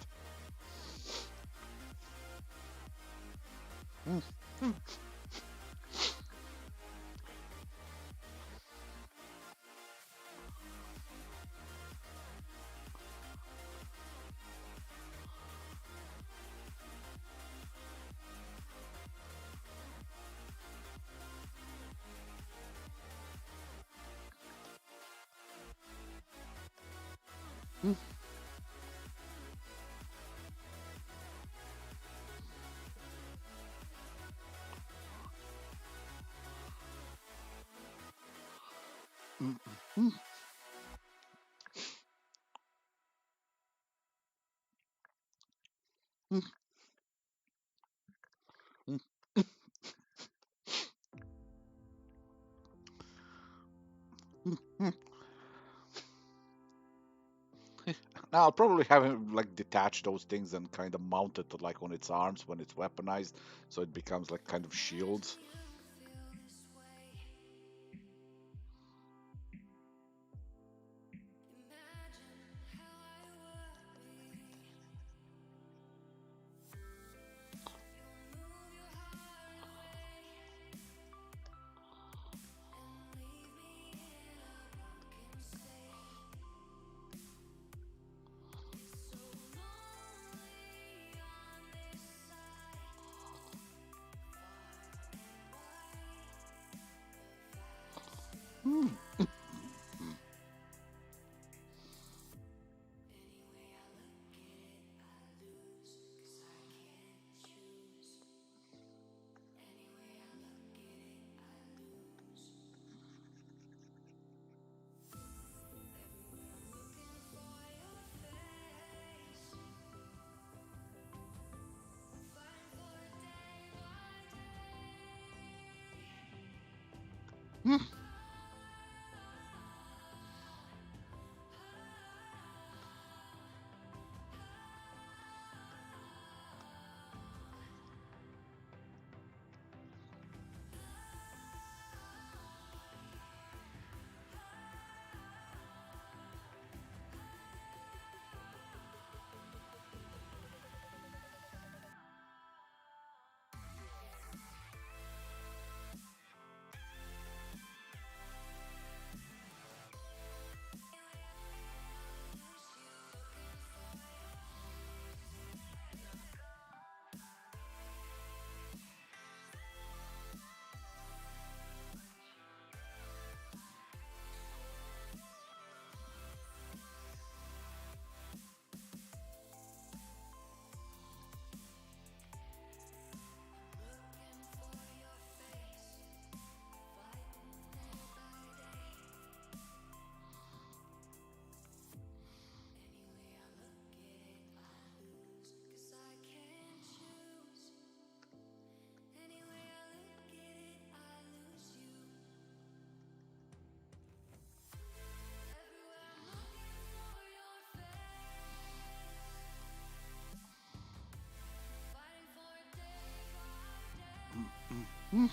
[SPEAKER 2] Now I'll probably have him like detach those things and kind of mount it to like on its arms when it's weaponized, so it becomes like kind of shields. Hmm.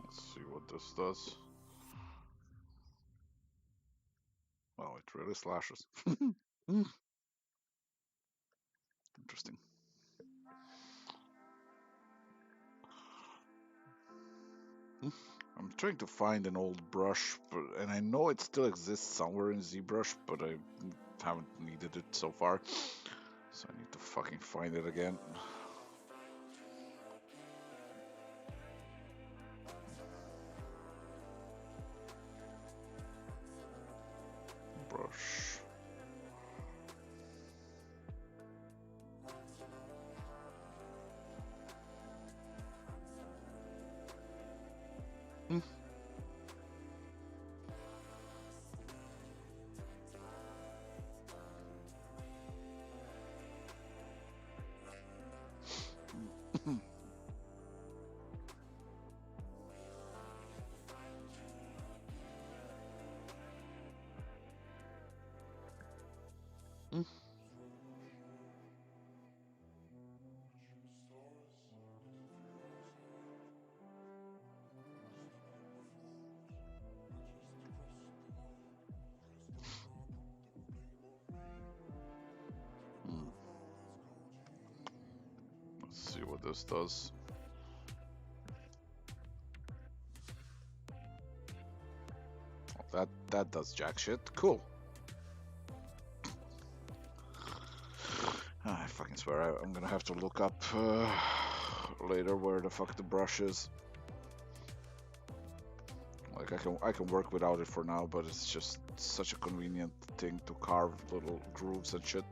[SPEAKER 2] Let's see what this does. Wow, it really slashes. Hmm. Interesting. Hmm. I'm trying to find an old brush, and I know it still exists somewhere in ZBrush, but I haven't needed it so far. So I need to fucking find it again. Brush. Hmm. Hmm. Hmm. Let's see what this does. Oh, that does jack shit. Cool. I fucking swear I'm gonna have to look up later where the fuck the brush is. Like I can work without it for now, but it's just such a convenient thing to carve little grooves and shit.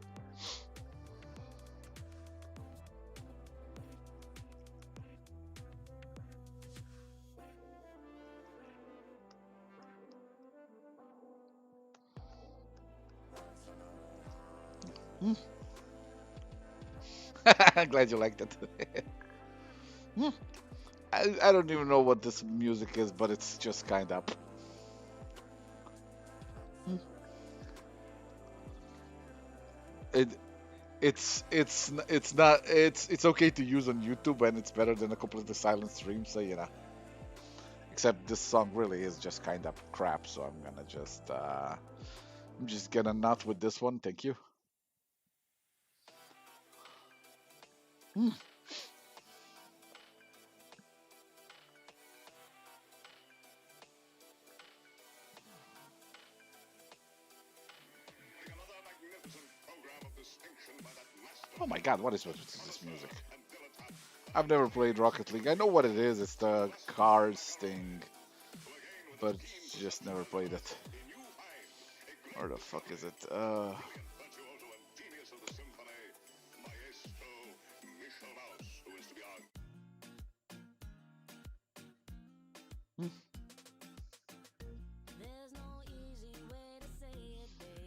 [SPEAKER 2] Hmm. Glad you liked it. Hmm. I don't even know what this music is, but it's just kind of. Hmm. It it's not it's okay to use on YouTube, and it's better than a completely silent stream. So except this song really is just kind of crap. So I'm just gonna not with this one. Thank you. Hmm. Oh my God, what is with this music? I've never played Rocket League. I know what it is. It's the cars thing, but just never played it. Where the fuck is it? Hmm,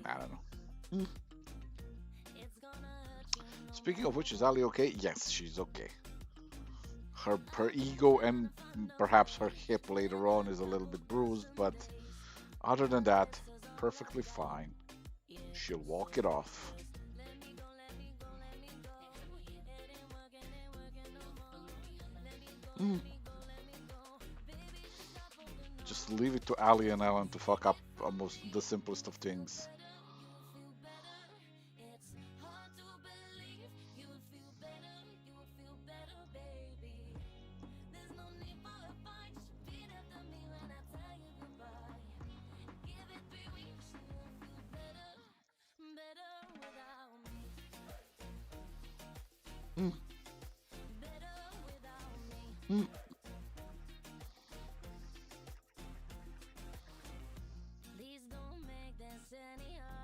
[SPEAKER 2] I don't know. Hmm. Speaking of which, is Ali okay? Yes, she's okay. Her ego and perhaps her hip later on is a little bit bruised, but other than that, perfectly fine. She'll walk it off. Mm. Just leave it to Ali and Alan to fuck up almost the simplest of things. Mm. Mm.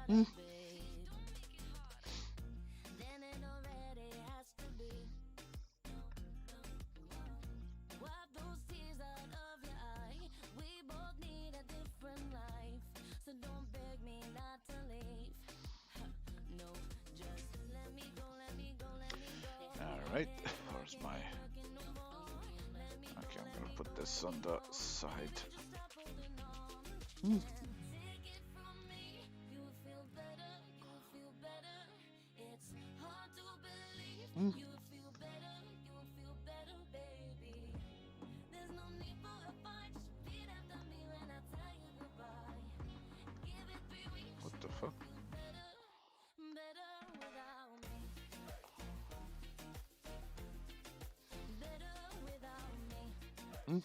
[SPEAKER 2] Mm. All right, where's my? Okay, I'm gonna put this on the side. Mm. Mm. What the fuck? Mm.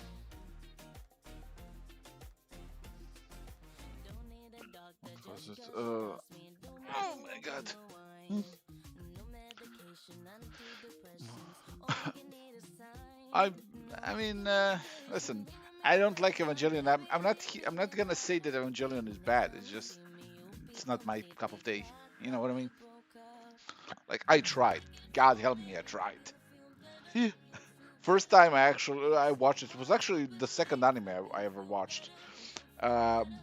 [SPEAKER 2] What was it? Oh my god. Mm. I I mean, listen. I don't like Evangelion. I'm not gonna say that Evangelion is bad. It's just it's not my cup of tea. You know what I mean? Like I tried. God help me, I tried. Yeah. First time I watched it was actually the second anime I ever watched, um,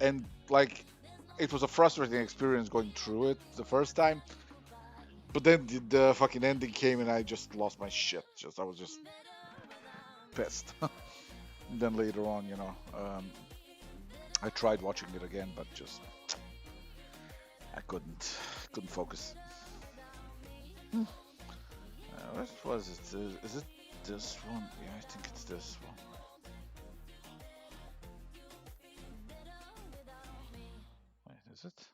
[SPEAKER 2] and like it was a frustrating experience going through it the first time. But then the fucking ending came and I just lost my shit. Just I was just pissed. And then later on, I tried watching it again, but just I couldn't focus. What was it? Is it this one? Yeah, I think it's this one. Wait, is it?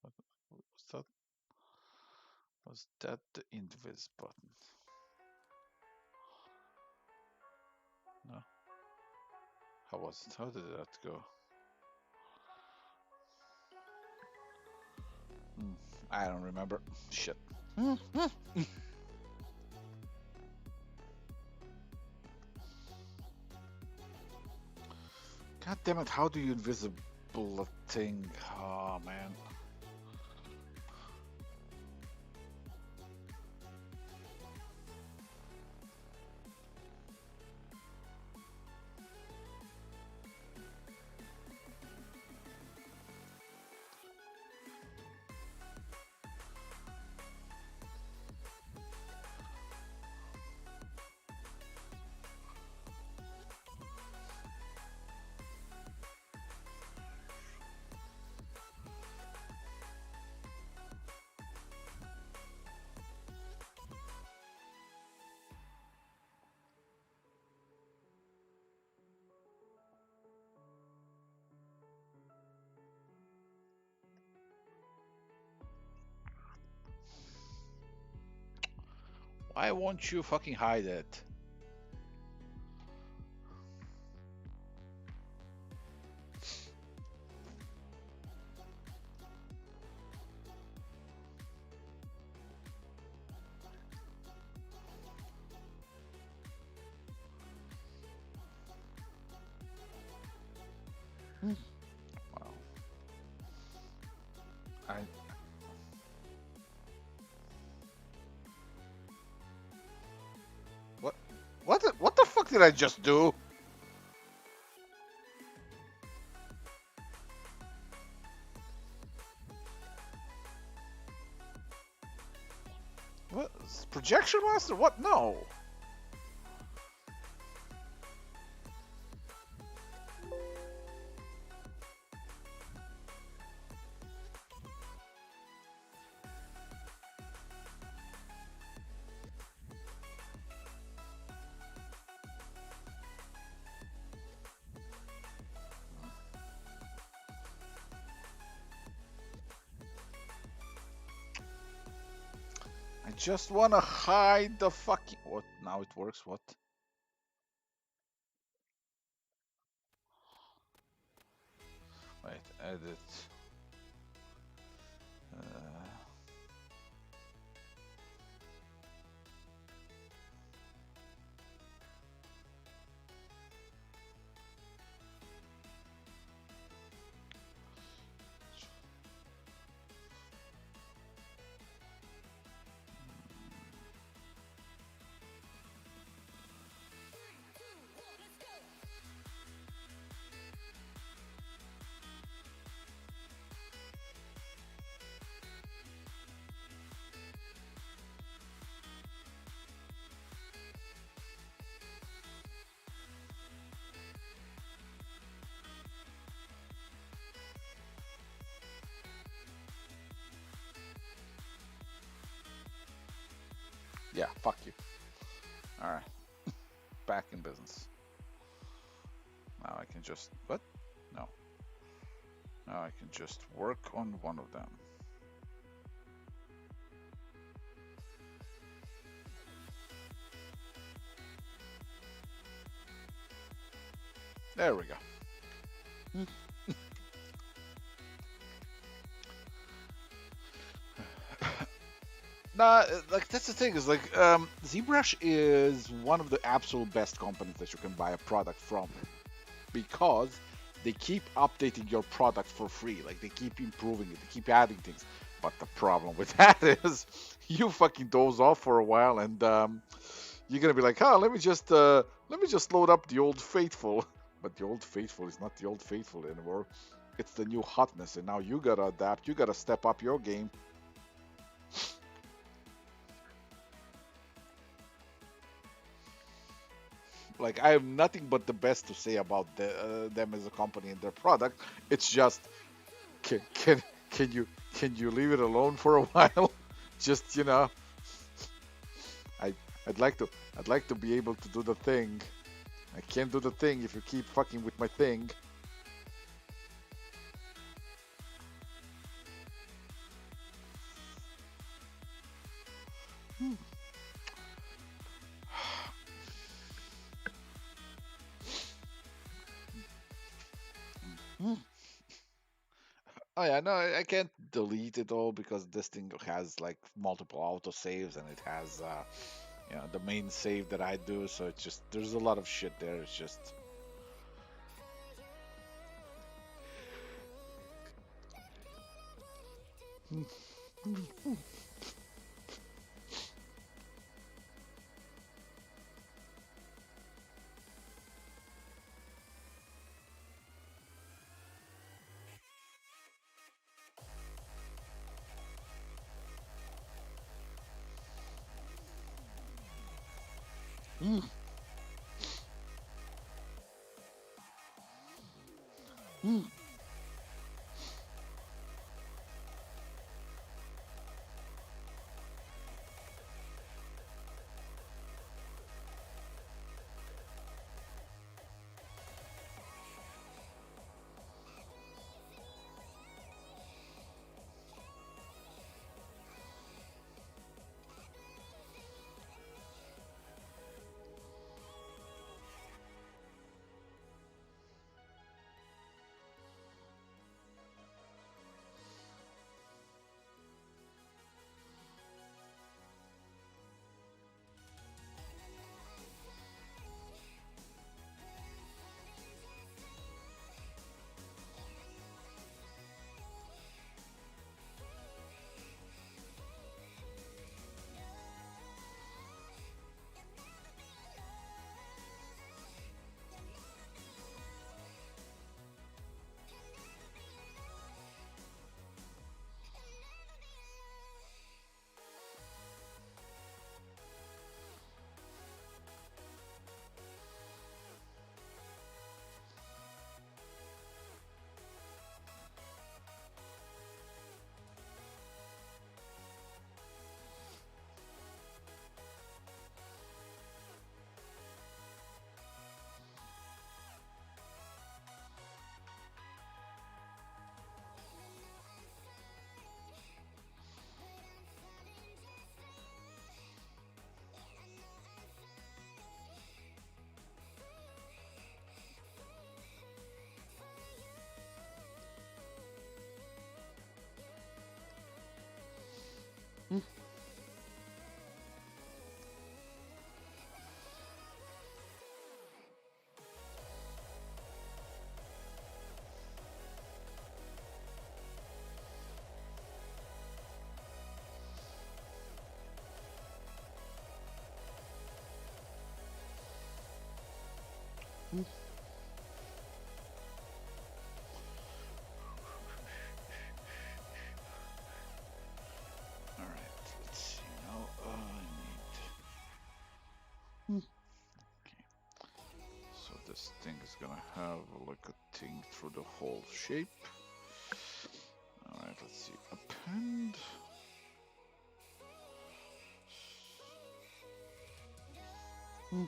[SPEAKER 2] Was that? Was that the invis button? No. How was it? How did that go? Hmm, I don't remember. Shit. God damn it! How do you invisible a thing? Oh man. Why won't you fucking hide it? Wow. I what what the fuck did I just do? What projection master? What? No. just wanna hide the fucking. What? Now it works. What? Wait, edit. Uh, yeah, fuck you. All right, back in business. Now I can just what? No. Now I can just work on one of them. There we go. Nah, like that's the thing is like ZBrush is one of the absolute best companies that you can buy a product from because they keep updating your product for free. Like they keep improving it, they keep adding things. But the problem with that is you fucking doze off for a while and you're gonna be like, oh, let me just load up the old faithful. But the old faithful is not the old faithful anymore. It's the new hotness, and now you gotta adapt. You gotta step up your game. Like I have nothing but the best to say about them as a company and their product. It's just can can can you leave it alone for a while? Just I I'd like to be able to do the thing. I can't do the thing if you keep fucking with my thing. Hmm. Hmm. Oh yeah, no, I can't delete it all because this thing has like multiple auto saves and it has the main save that I do, so it's just there's a lot of shit there. It's just Mm, mm. Hmm. Hmm. All right, let's see now. I need. Okay, so this thing is gonna have like a thing through the whole shape. All right, let's see. Append. Hmm.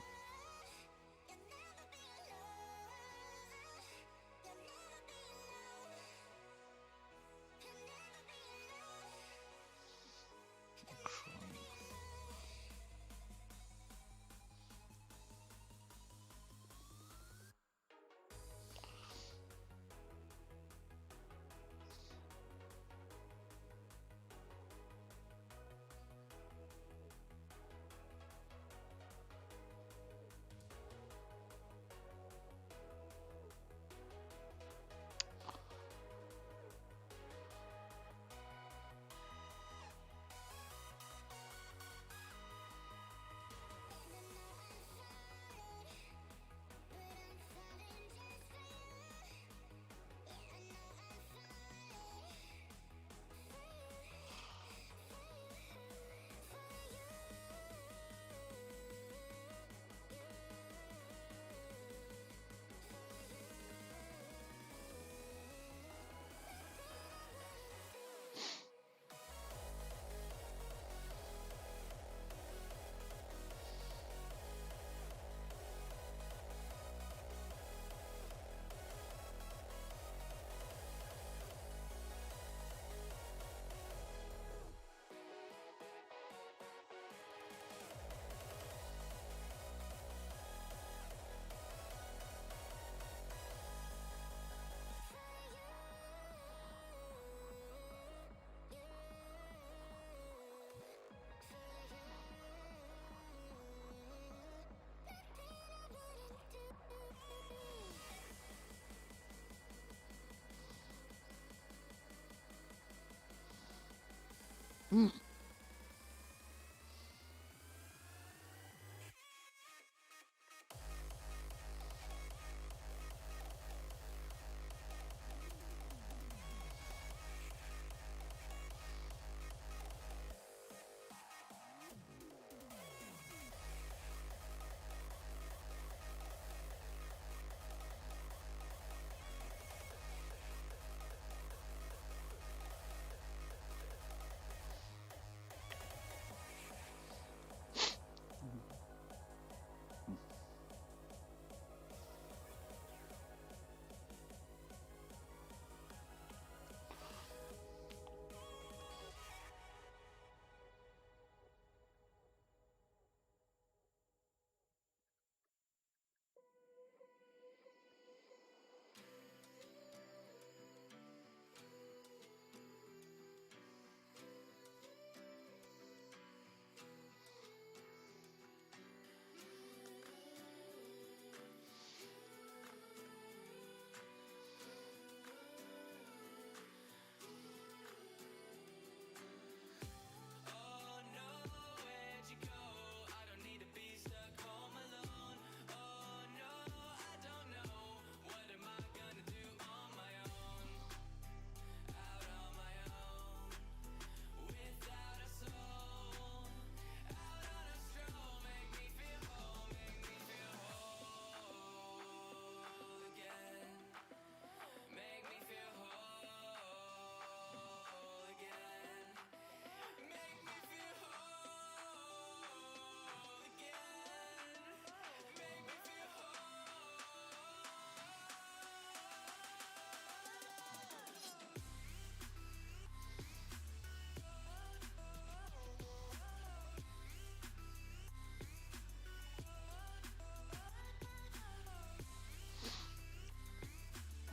[SPEAKER 2] Hmm.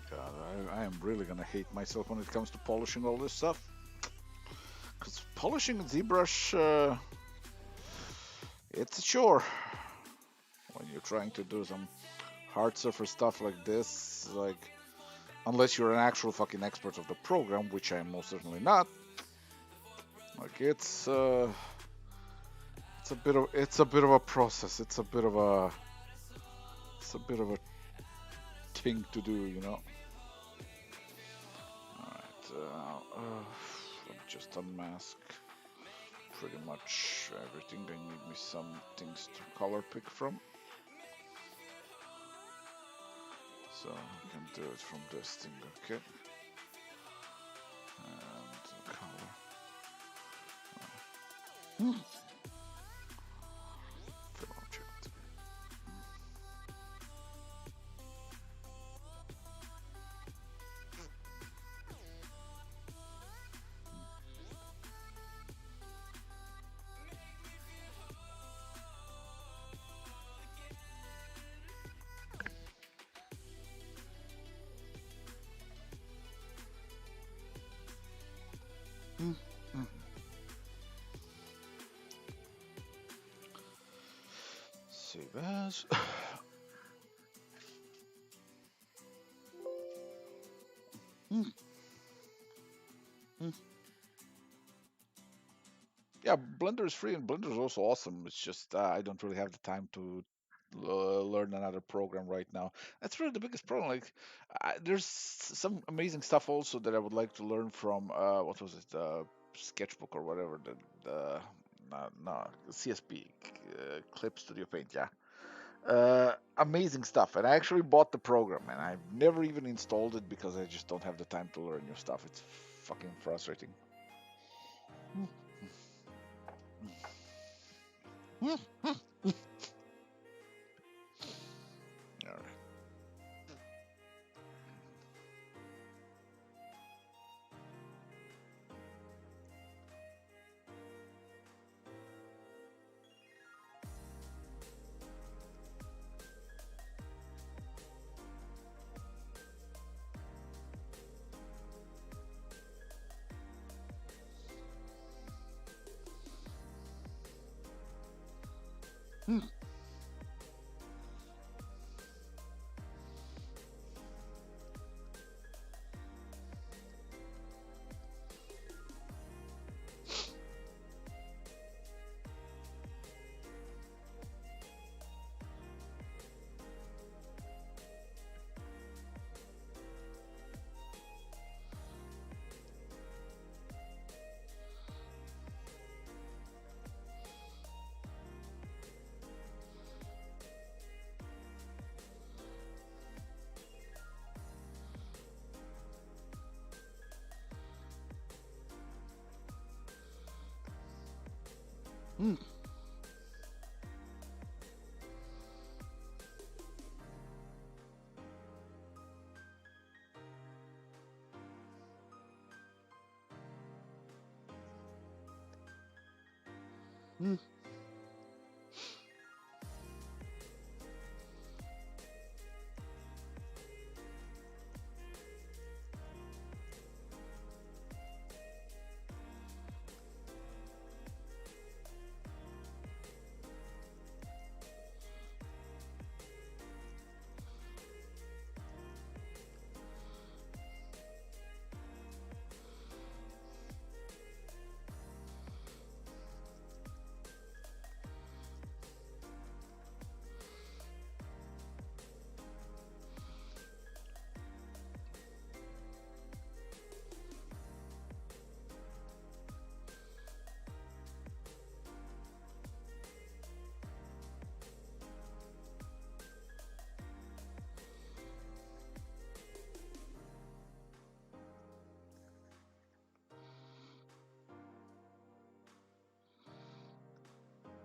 [SPEAKER 2] God, I am really gonna hate myself when it comes to polishing all this stuff. Because polishing ZBrush, it's a chore when you're trying to do some hard surface stuff like this. Like, unless you're an actual fucking expert of the program, which I am most certainly not. Like, it's a bit of a process. It's a bit of a thing to do, you know. All right, let me just unmask pretty much everything. They need me some things to color pick from. So I can do it from this thing, okay? And color. Fill object. Save as. Yeah, Blender is free and Blender is also awesome. It's just I don't really have the time to learn another program right now. That's really the biggest problem. Like, there's some amazing stuff also that I would like to learn from. What was it? Sketchbook or whatever. The no, CSP, Clip Studio Paint. Yeah, amazing stuff. And I actually bought the program, and I've never even installed it because I just don't have the time to learn new stuff. It's fucking frustrating. All right. Mm. Mm.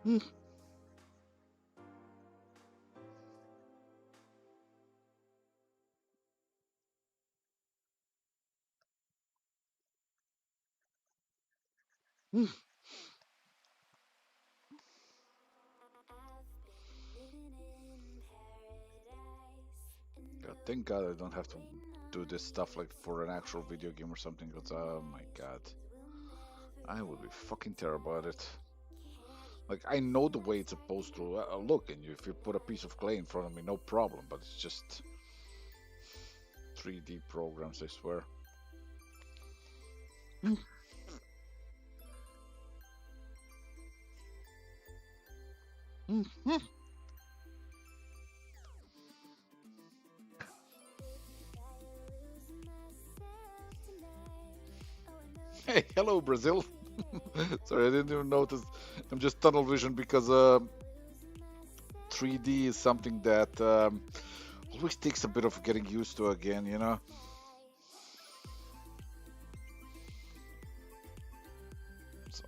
[SPEAKER 2] Mm. Mm. God, thank God I don't have to do this stuff like for an actual video game or something. Cause oh my God, I would be fucking terrible at it. Like, I know the way it's supposed to look, and if you put a piece of clay in front of me, no problem, but it's just 3D programs, I swear. Hey, hello, Brazil. Sorry, I didn't even notice. I'm just tunnel vision because 3D is something that always takes a bit of getting used to again, you know? So,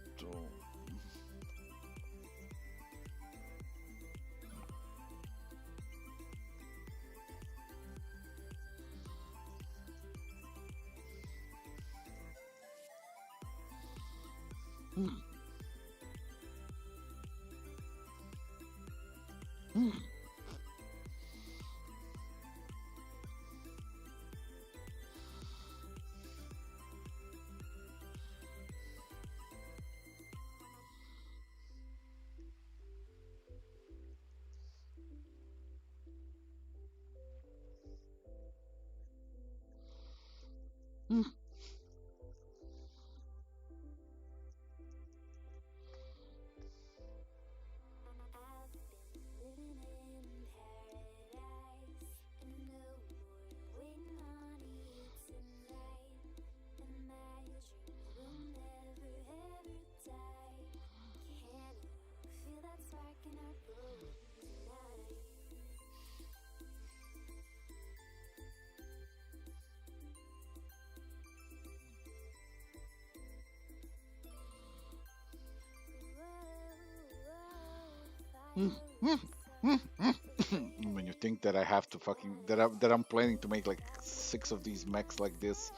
[SPEAKER 2] when you think that I have to fucking that I'm planning to make like 6 of these mechs like this,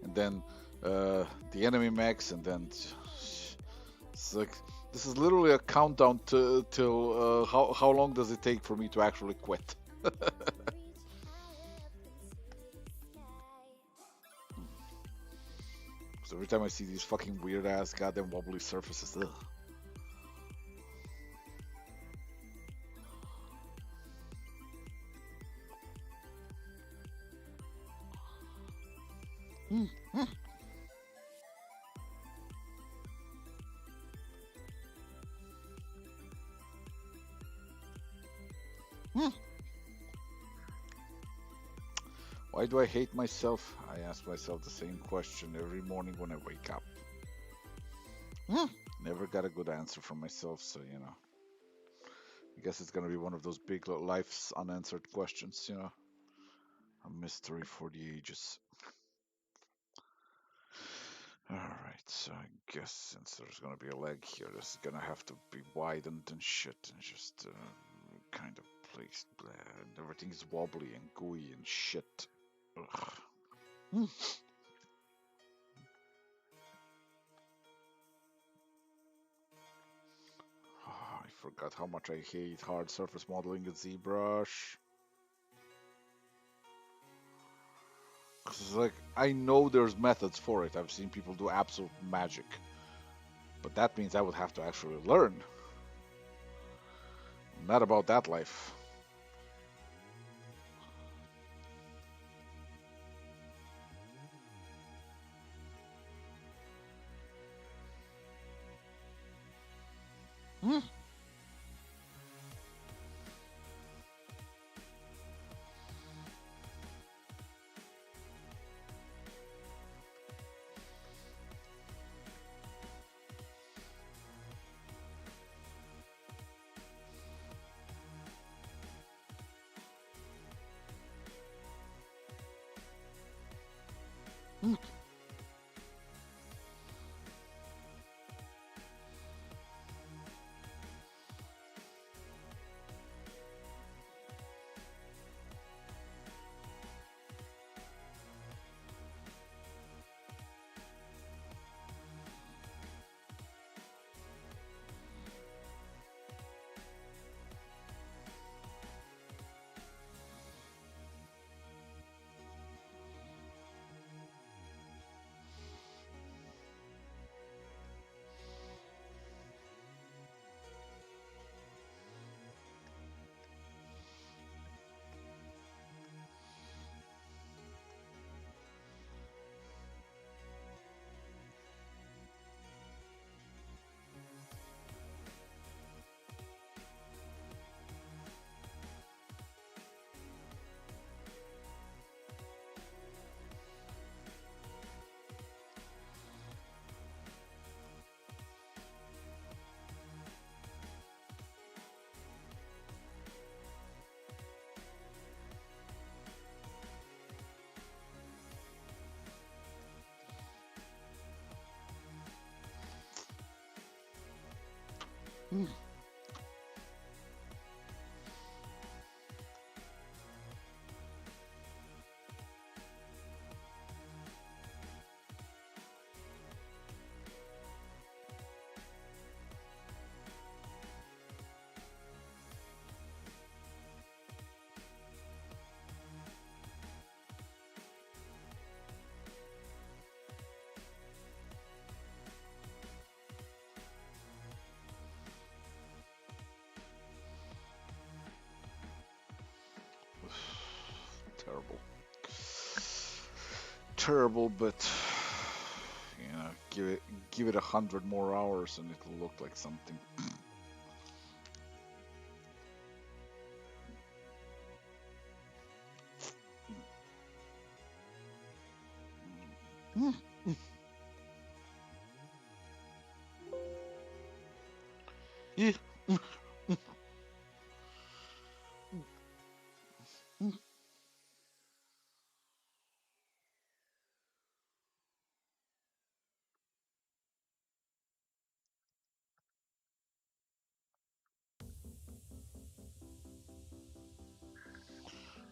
[SPEAKER 2] and then the enemy mechs, and then it's like this is literally a countdown to till how long does it take for me to actually quit? So every time I see these fucking weird ass goddamn wobbly surfaces, ugh. Why do I hate myself? I ask myself the same question every morning when I wake up. Never got a good answer from myself, so you know. I guess it's gonna be one of those big life's unanswered questions, you know. A mystery for the ages. Alright, so I guess since there's gonna be a leg here, this is gonna have to be widened and shit, and just kind of placed. And everything is wobbly and gooey and shit. Ugh. I forgot how much I hate hard surface modeling with ZBrush. Cause it's like, I know there's methods for it. I've seen people do absolute magic. But that means I would have to actually learn. Not about that life. Terrible. Terrible, but you know, give it 100 more hours and it'll look like something. Yeah.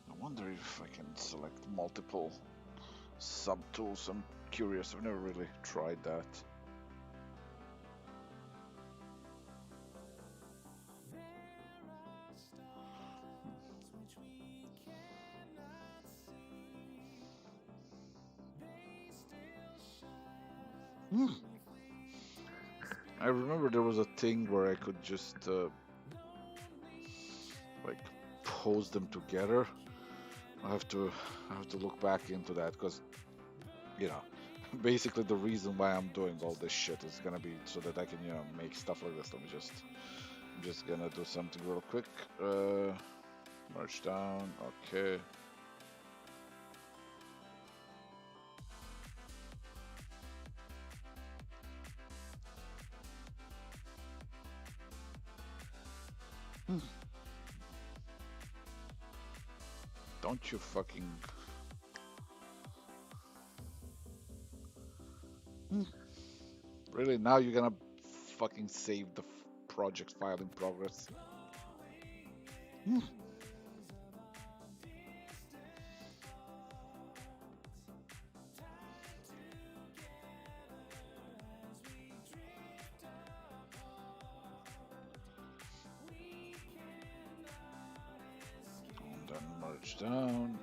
[SPEAKER 2] I wonder if I can select multiple subtools. I'm curious. I've never really tried that. I remember there was a thing where I could just like pose them together. I have to look back into that because you know basically the reason why I'm doing all this shit is gonna be so that I can make stuff like this. I'm just gonna do something real quick. Merge down. Okay. Don't you fucking. Really? Now you're gonna fucking save the project file in progress? And then merge down.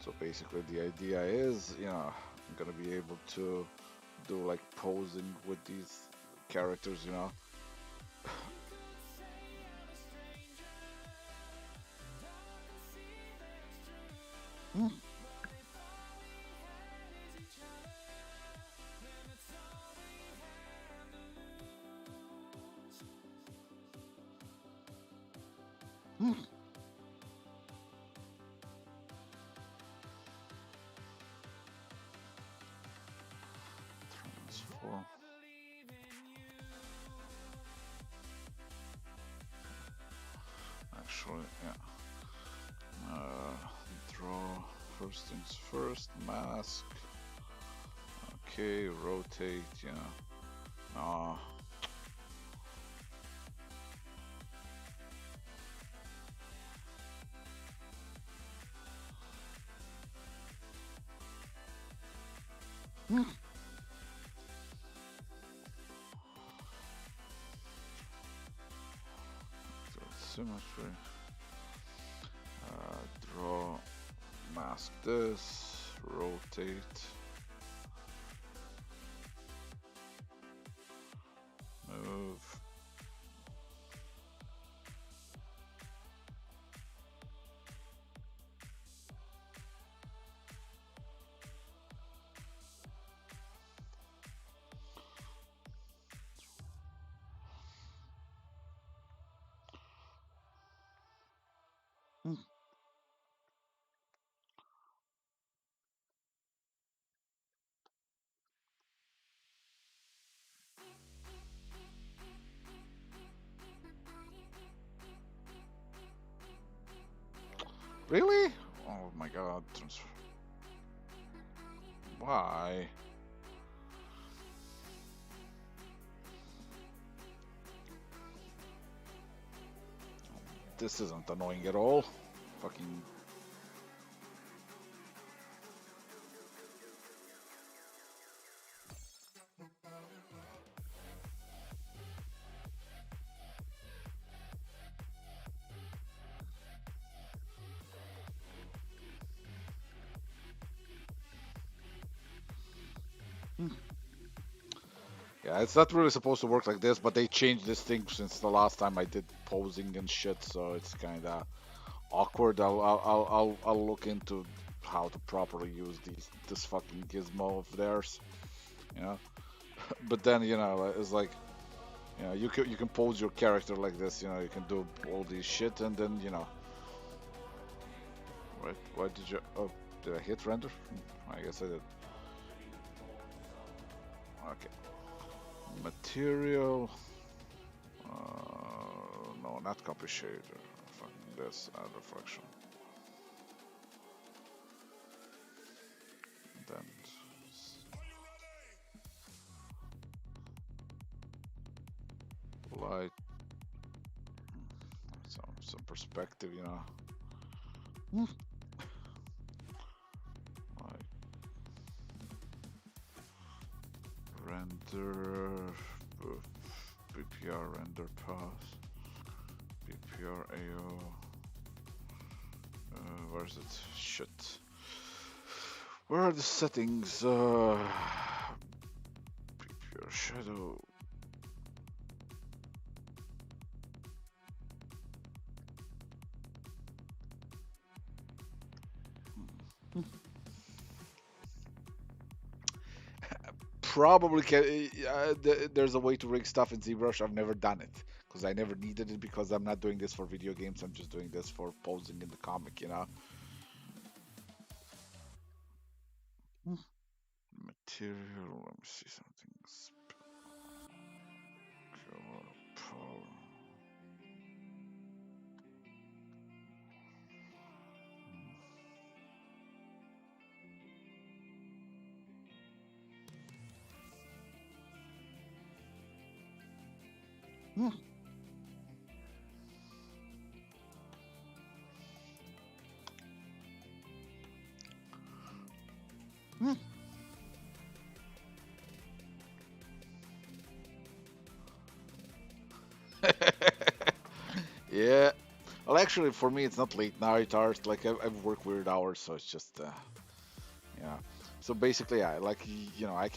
[SPEAKER 2] So basically the idea is, I'm gonna be able to do like posing with these characters. Transform. Actually, yeah. Draw. First things first. Mask. Okay. Rotate. Yeah. Ah. Symmetry. Draw. Mask this. Rotate. Move. Really? Oh my god. Why? This isn't annoying at all. Fucking. Yeah, it's not really supposed to work like this, but they changed this thing since the last time I did posing and shit, so it's kind of awkward. I'll look into how to properly use this fucking gizmo of theirs, you know. But then it's like you can pose your character like this, you can do all these shit, and then right? Why did you? Oh, did I hit render? I guess I did. Okay. Material. No, not copy shader. Fucking this, add reflection. Then light, some perspective. Like render, PPR render path, PPR AO. Where's it? Shit. Where are the settings? PPR shadow. Probably there's a way to rig stuff in ZBrush. I've never done it because I never needed it because I'm not doing this for video games. I'm just doing this for posing in the comic. Material. Let me see something. Yeah. Well, actually, for me, it's not late night art. Like I've worked weird hours, so it's just yeah. So basically, yeah, like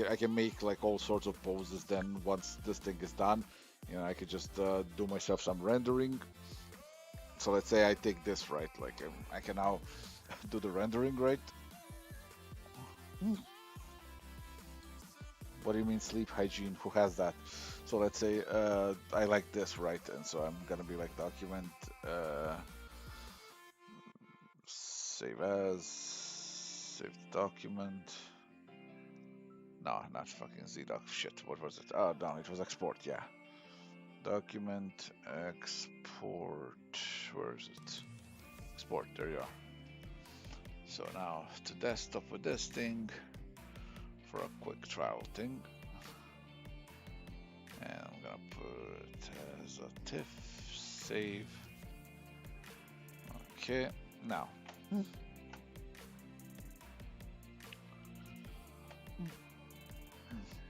[SPEAKER 2] I can make like all sorts of poses. Then once this thing is done, I could just do myself some rendering. So let's say I take this right, like I can now do the rendering, right? What do you mean sleep hygiene? Who has that? So let's say I like this, right? And so I'm gonna be like document, save as, save the document. No, not fucking ZDoc. Shit, what was it? Oh, no, it was export. Yeah, document export. Where is it? Export. There you are. So now to desktop with this thing for a quick trial thing. And I'm gonna put it as a TIFF save. Okay, now.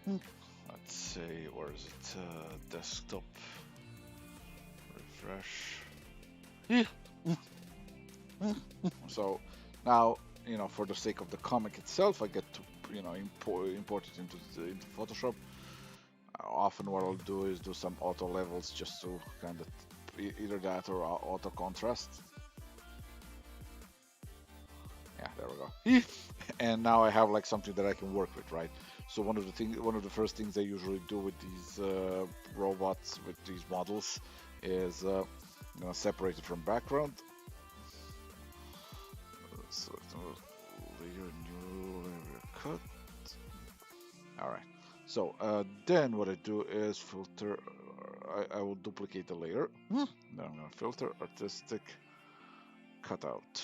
[SPEAKER 2] Let's see, where is it? Desktop. Refresh. So now, for the sake of the comic itself, I get to, import it into Photoshop. Often what I'll do is do some auto levels just to kind of either that or auto contrast. Yeah, there we go. And now I have like something that I can work with, right? So one of the first things I usually do with these robots, with these models, is I'm gonna separate it from background. Select layer, new layer, cut. All right. So then what I do is filter. I will duplicate the layer. Then I'm gonna filter artistic cutout.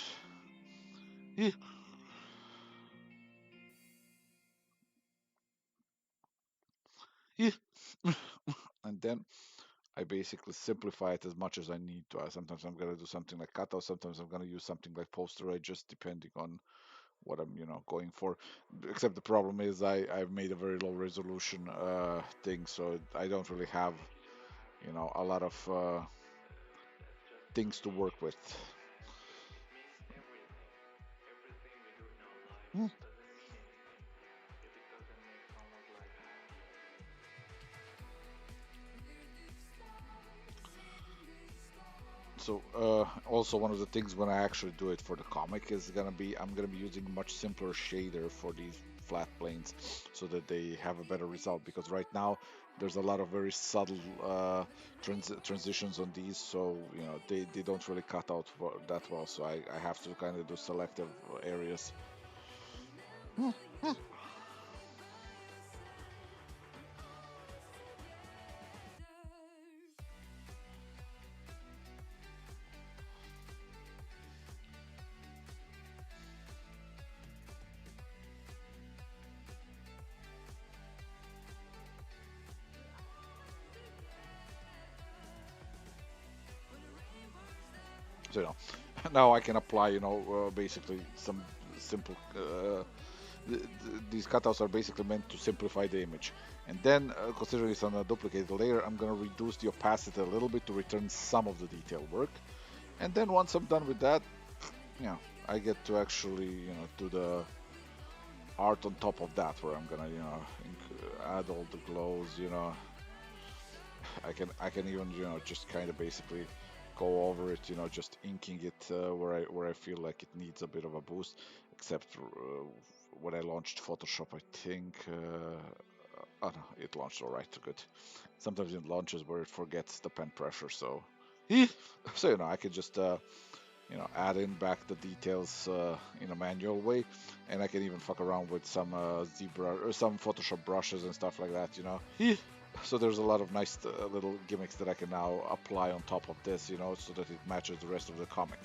[SPEAKER 2] Yeah. Yeah. And then I basically simplify it as much as I need to. Sometimes I'm gonna do something like cutout. Sometimes I'm gonna use something like poster, just depending on what I'm, going for. Except the problem is I've made a very low resolution thing, so I don't really have, a lot of things to work with. Hmm. So also one of the things when I actually do it for the comic is gonna be I'm gonna be using a much simpler shader for these flat planes so that they have a better result because right now there's a lot of very subtle transitions on these, so they don't really cut out that well, so I have to kind of do selective areas. So now I can apply basically some simple these cutouts are basically meant to simplify the image. And then, considering it's on a duplicated layer, I'm going to reduce the opacity a little bit to return some of the detail work. And then once I'm done with that, I get to actually, do the art on top of that, where I'm gonna, add all the glows. I can even, just kind of basically go over it, just inking it where I feel like it needs a bit of a boost. Except when I launched Photoshop, I think. Oh no, it launched all right, good. Sometimes it launches where it forgets the pen pressure, so so I can just add in back the details in a manual way, and I can even fuck around with some ZBrush or some Photoshop brushes and stuff like that. So there's a lot of nice little gimmicks that I can now apply on top of this, so that it matches the rest of the comic.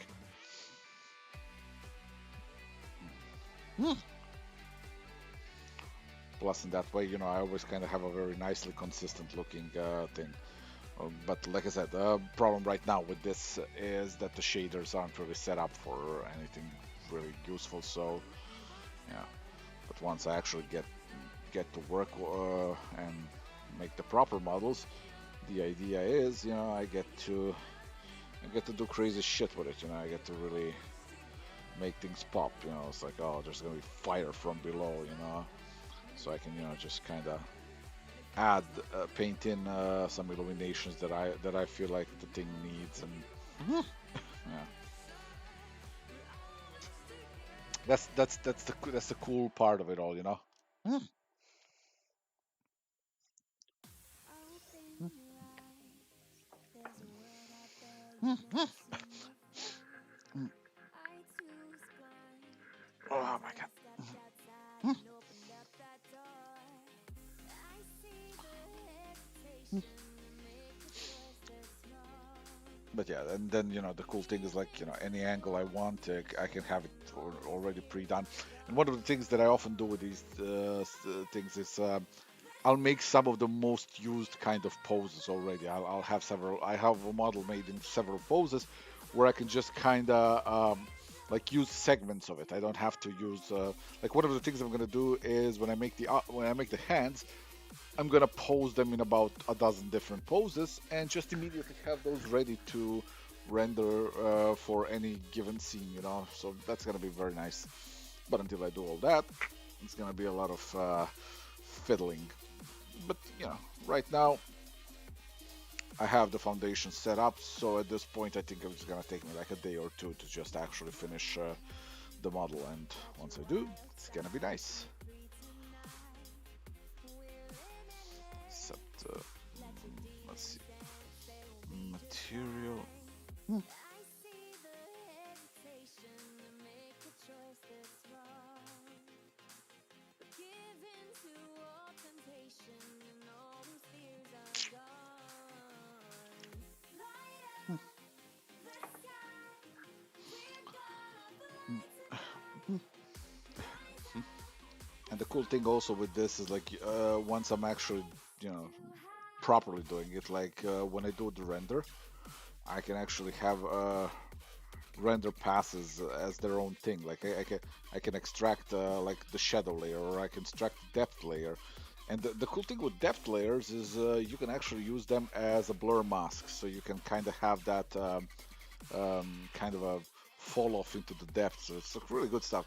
[SPEAKER 2] Plus, in that way, I always kind of have a very nicely consistent looking thing. But like I said, the problem right now with this is that the shaders aren't really set up for anything really useful. So yeah, but once I actually get to work and make the proper models, the idea is, I get to do crazy shit with it. I get to really make things pop. It's like, oh, there's gonna be fire from below. So I can, just kind of add, paint in some illuminations that I feel like the thing needs, and yeah, that's the cool part of it all. Oh my god. But yeah, and then the cool thing is like any angle I want, I can have it already pre-done. And one of the things that I often do with these things is I'll make some of the most used kind of poses already. I'll have several. I have a model made in several poses where I can just kind of like use segments of it. I don't have to use like one of the things I'm gonna do is when I make the hands, I'm gonna pose them in about a dozen different poses and just immediately have those ready to render for any given scene. So that's gonna be very nice. But until I do all that, it's gonna be a lot of fiddling. But right now I have the foundation set up, so at this point I think it's gonna take me like a day or two to just actually finish the model, and once I do, it's gonna be nice. Except, let's see, material. Hmm. cool thing also with this is like once I'm actually, you know, properly doing it, like when I do the render, I can actually have render passes as their own thing. Like I can extract like the shadow layer, or I can extract the depth layer. And the cool thing with depth layers is you can actually use them as a blur mask, so you can kind of have that kind of a fall off into the depth. So it's like really good stuff.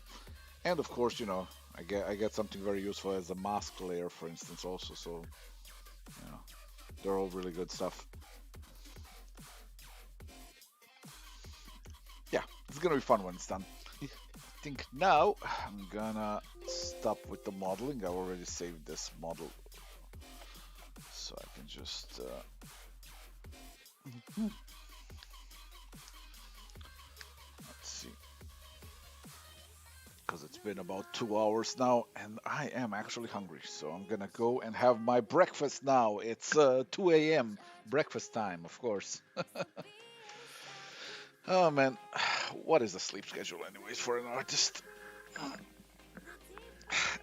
[SPEAKER 2] And of course, you know, I get something very useful as a mask layer, for instance, also. So you know, they're all really good stuff. Yeah, it's gonna be fun when it's done. I think now I'm gonna stop with the modeling. I already saved this model, so I can just let's see, because it's been about 2 hours now, and I am actually hungry. So I'm gonna go and have my breakfast now. It's 2 a.m. breakfast time, of course. Oh man, what is the sleep schedule, anyways, for an artist?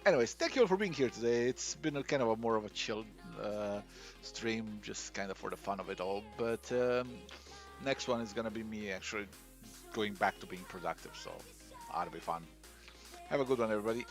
[SPEAKER 2] Anyways, thank you all for being here today. It's been a kind of a more of a chill stream, just kind of for the fun of it all. But next one is gonna be me actually going back to being productive, so that'll be fun. Have a good one, everybody.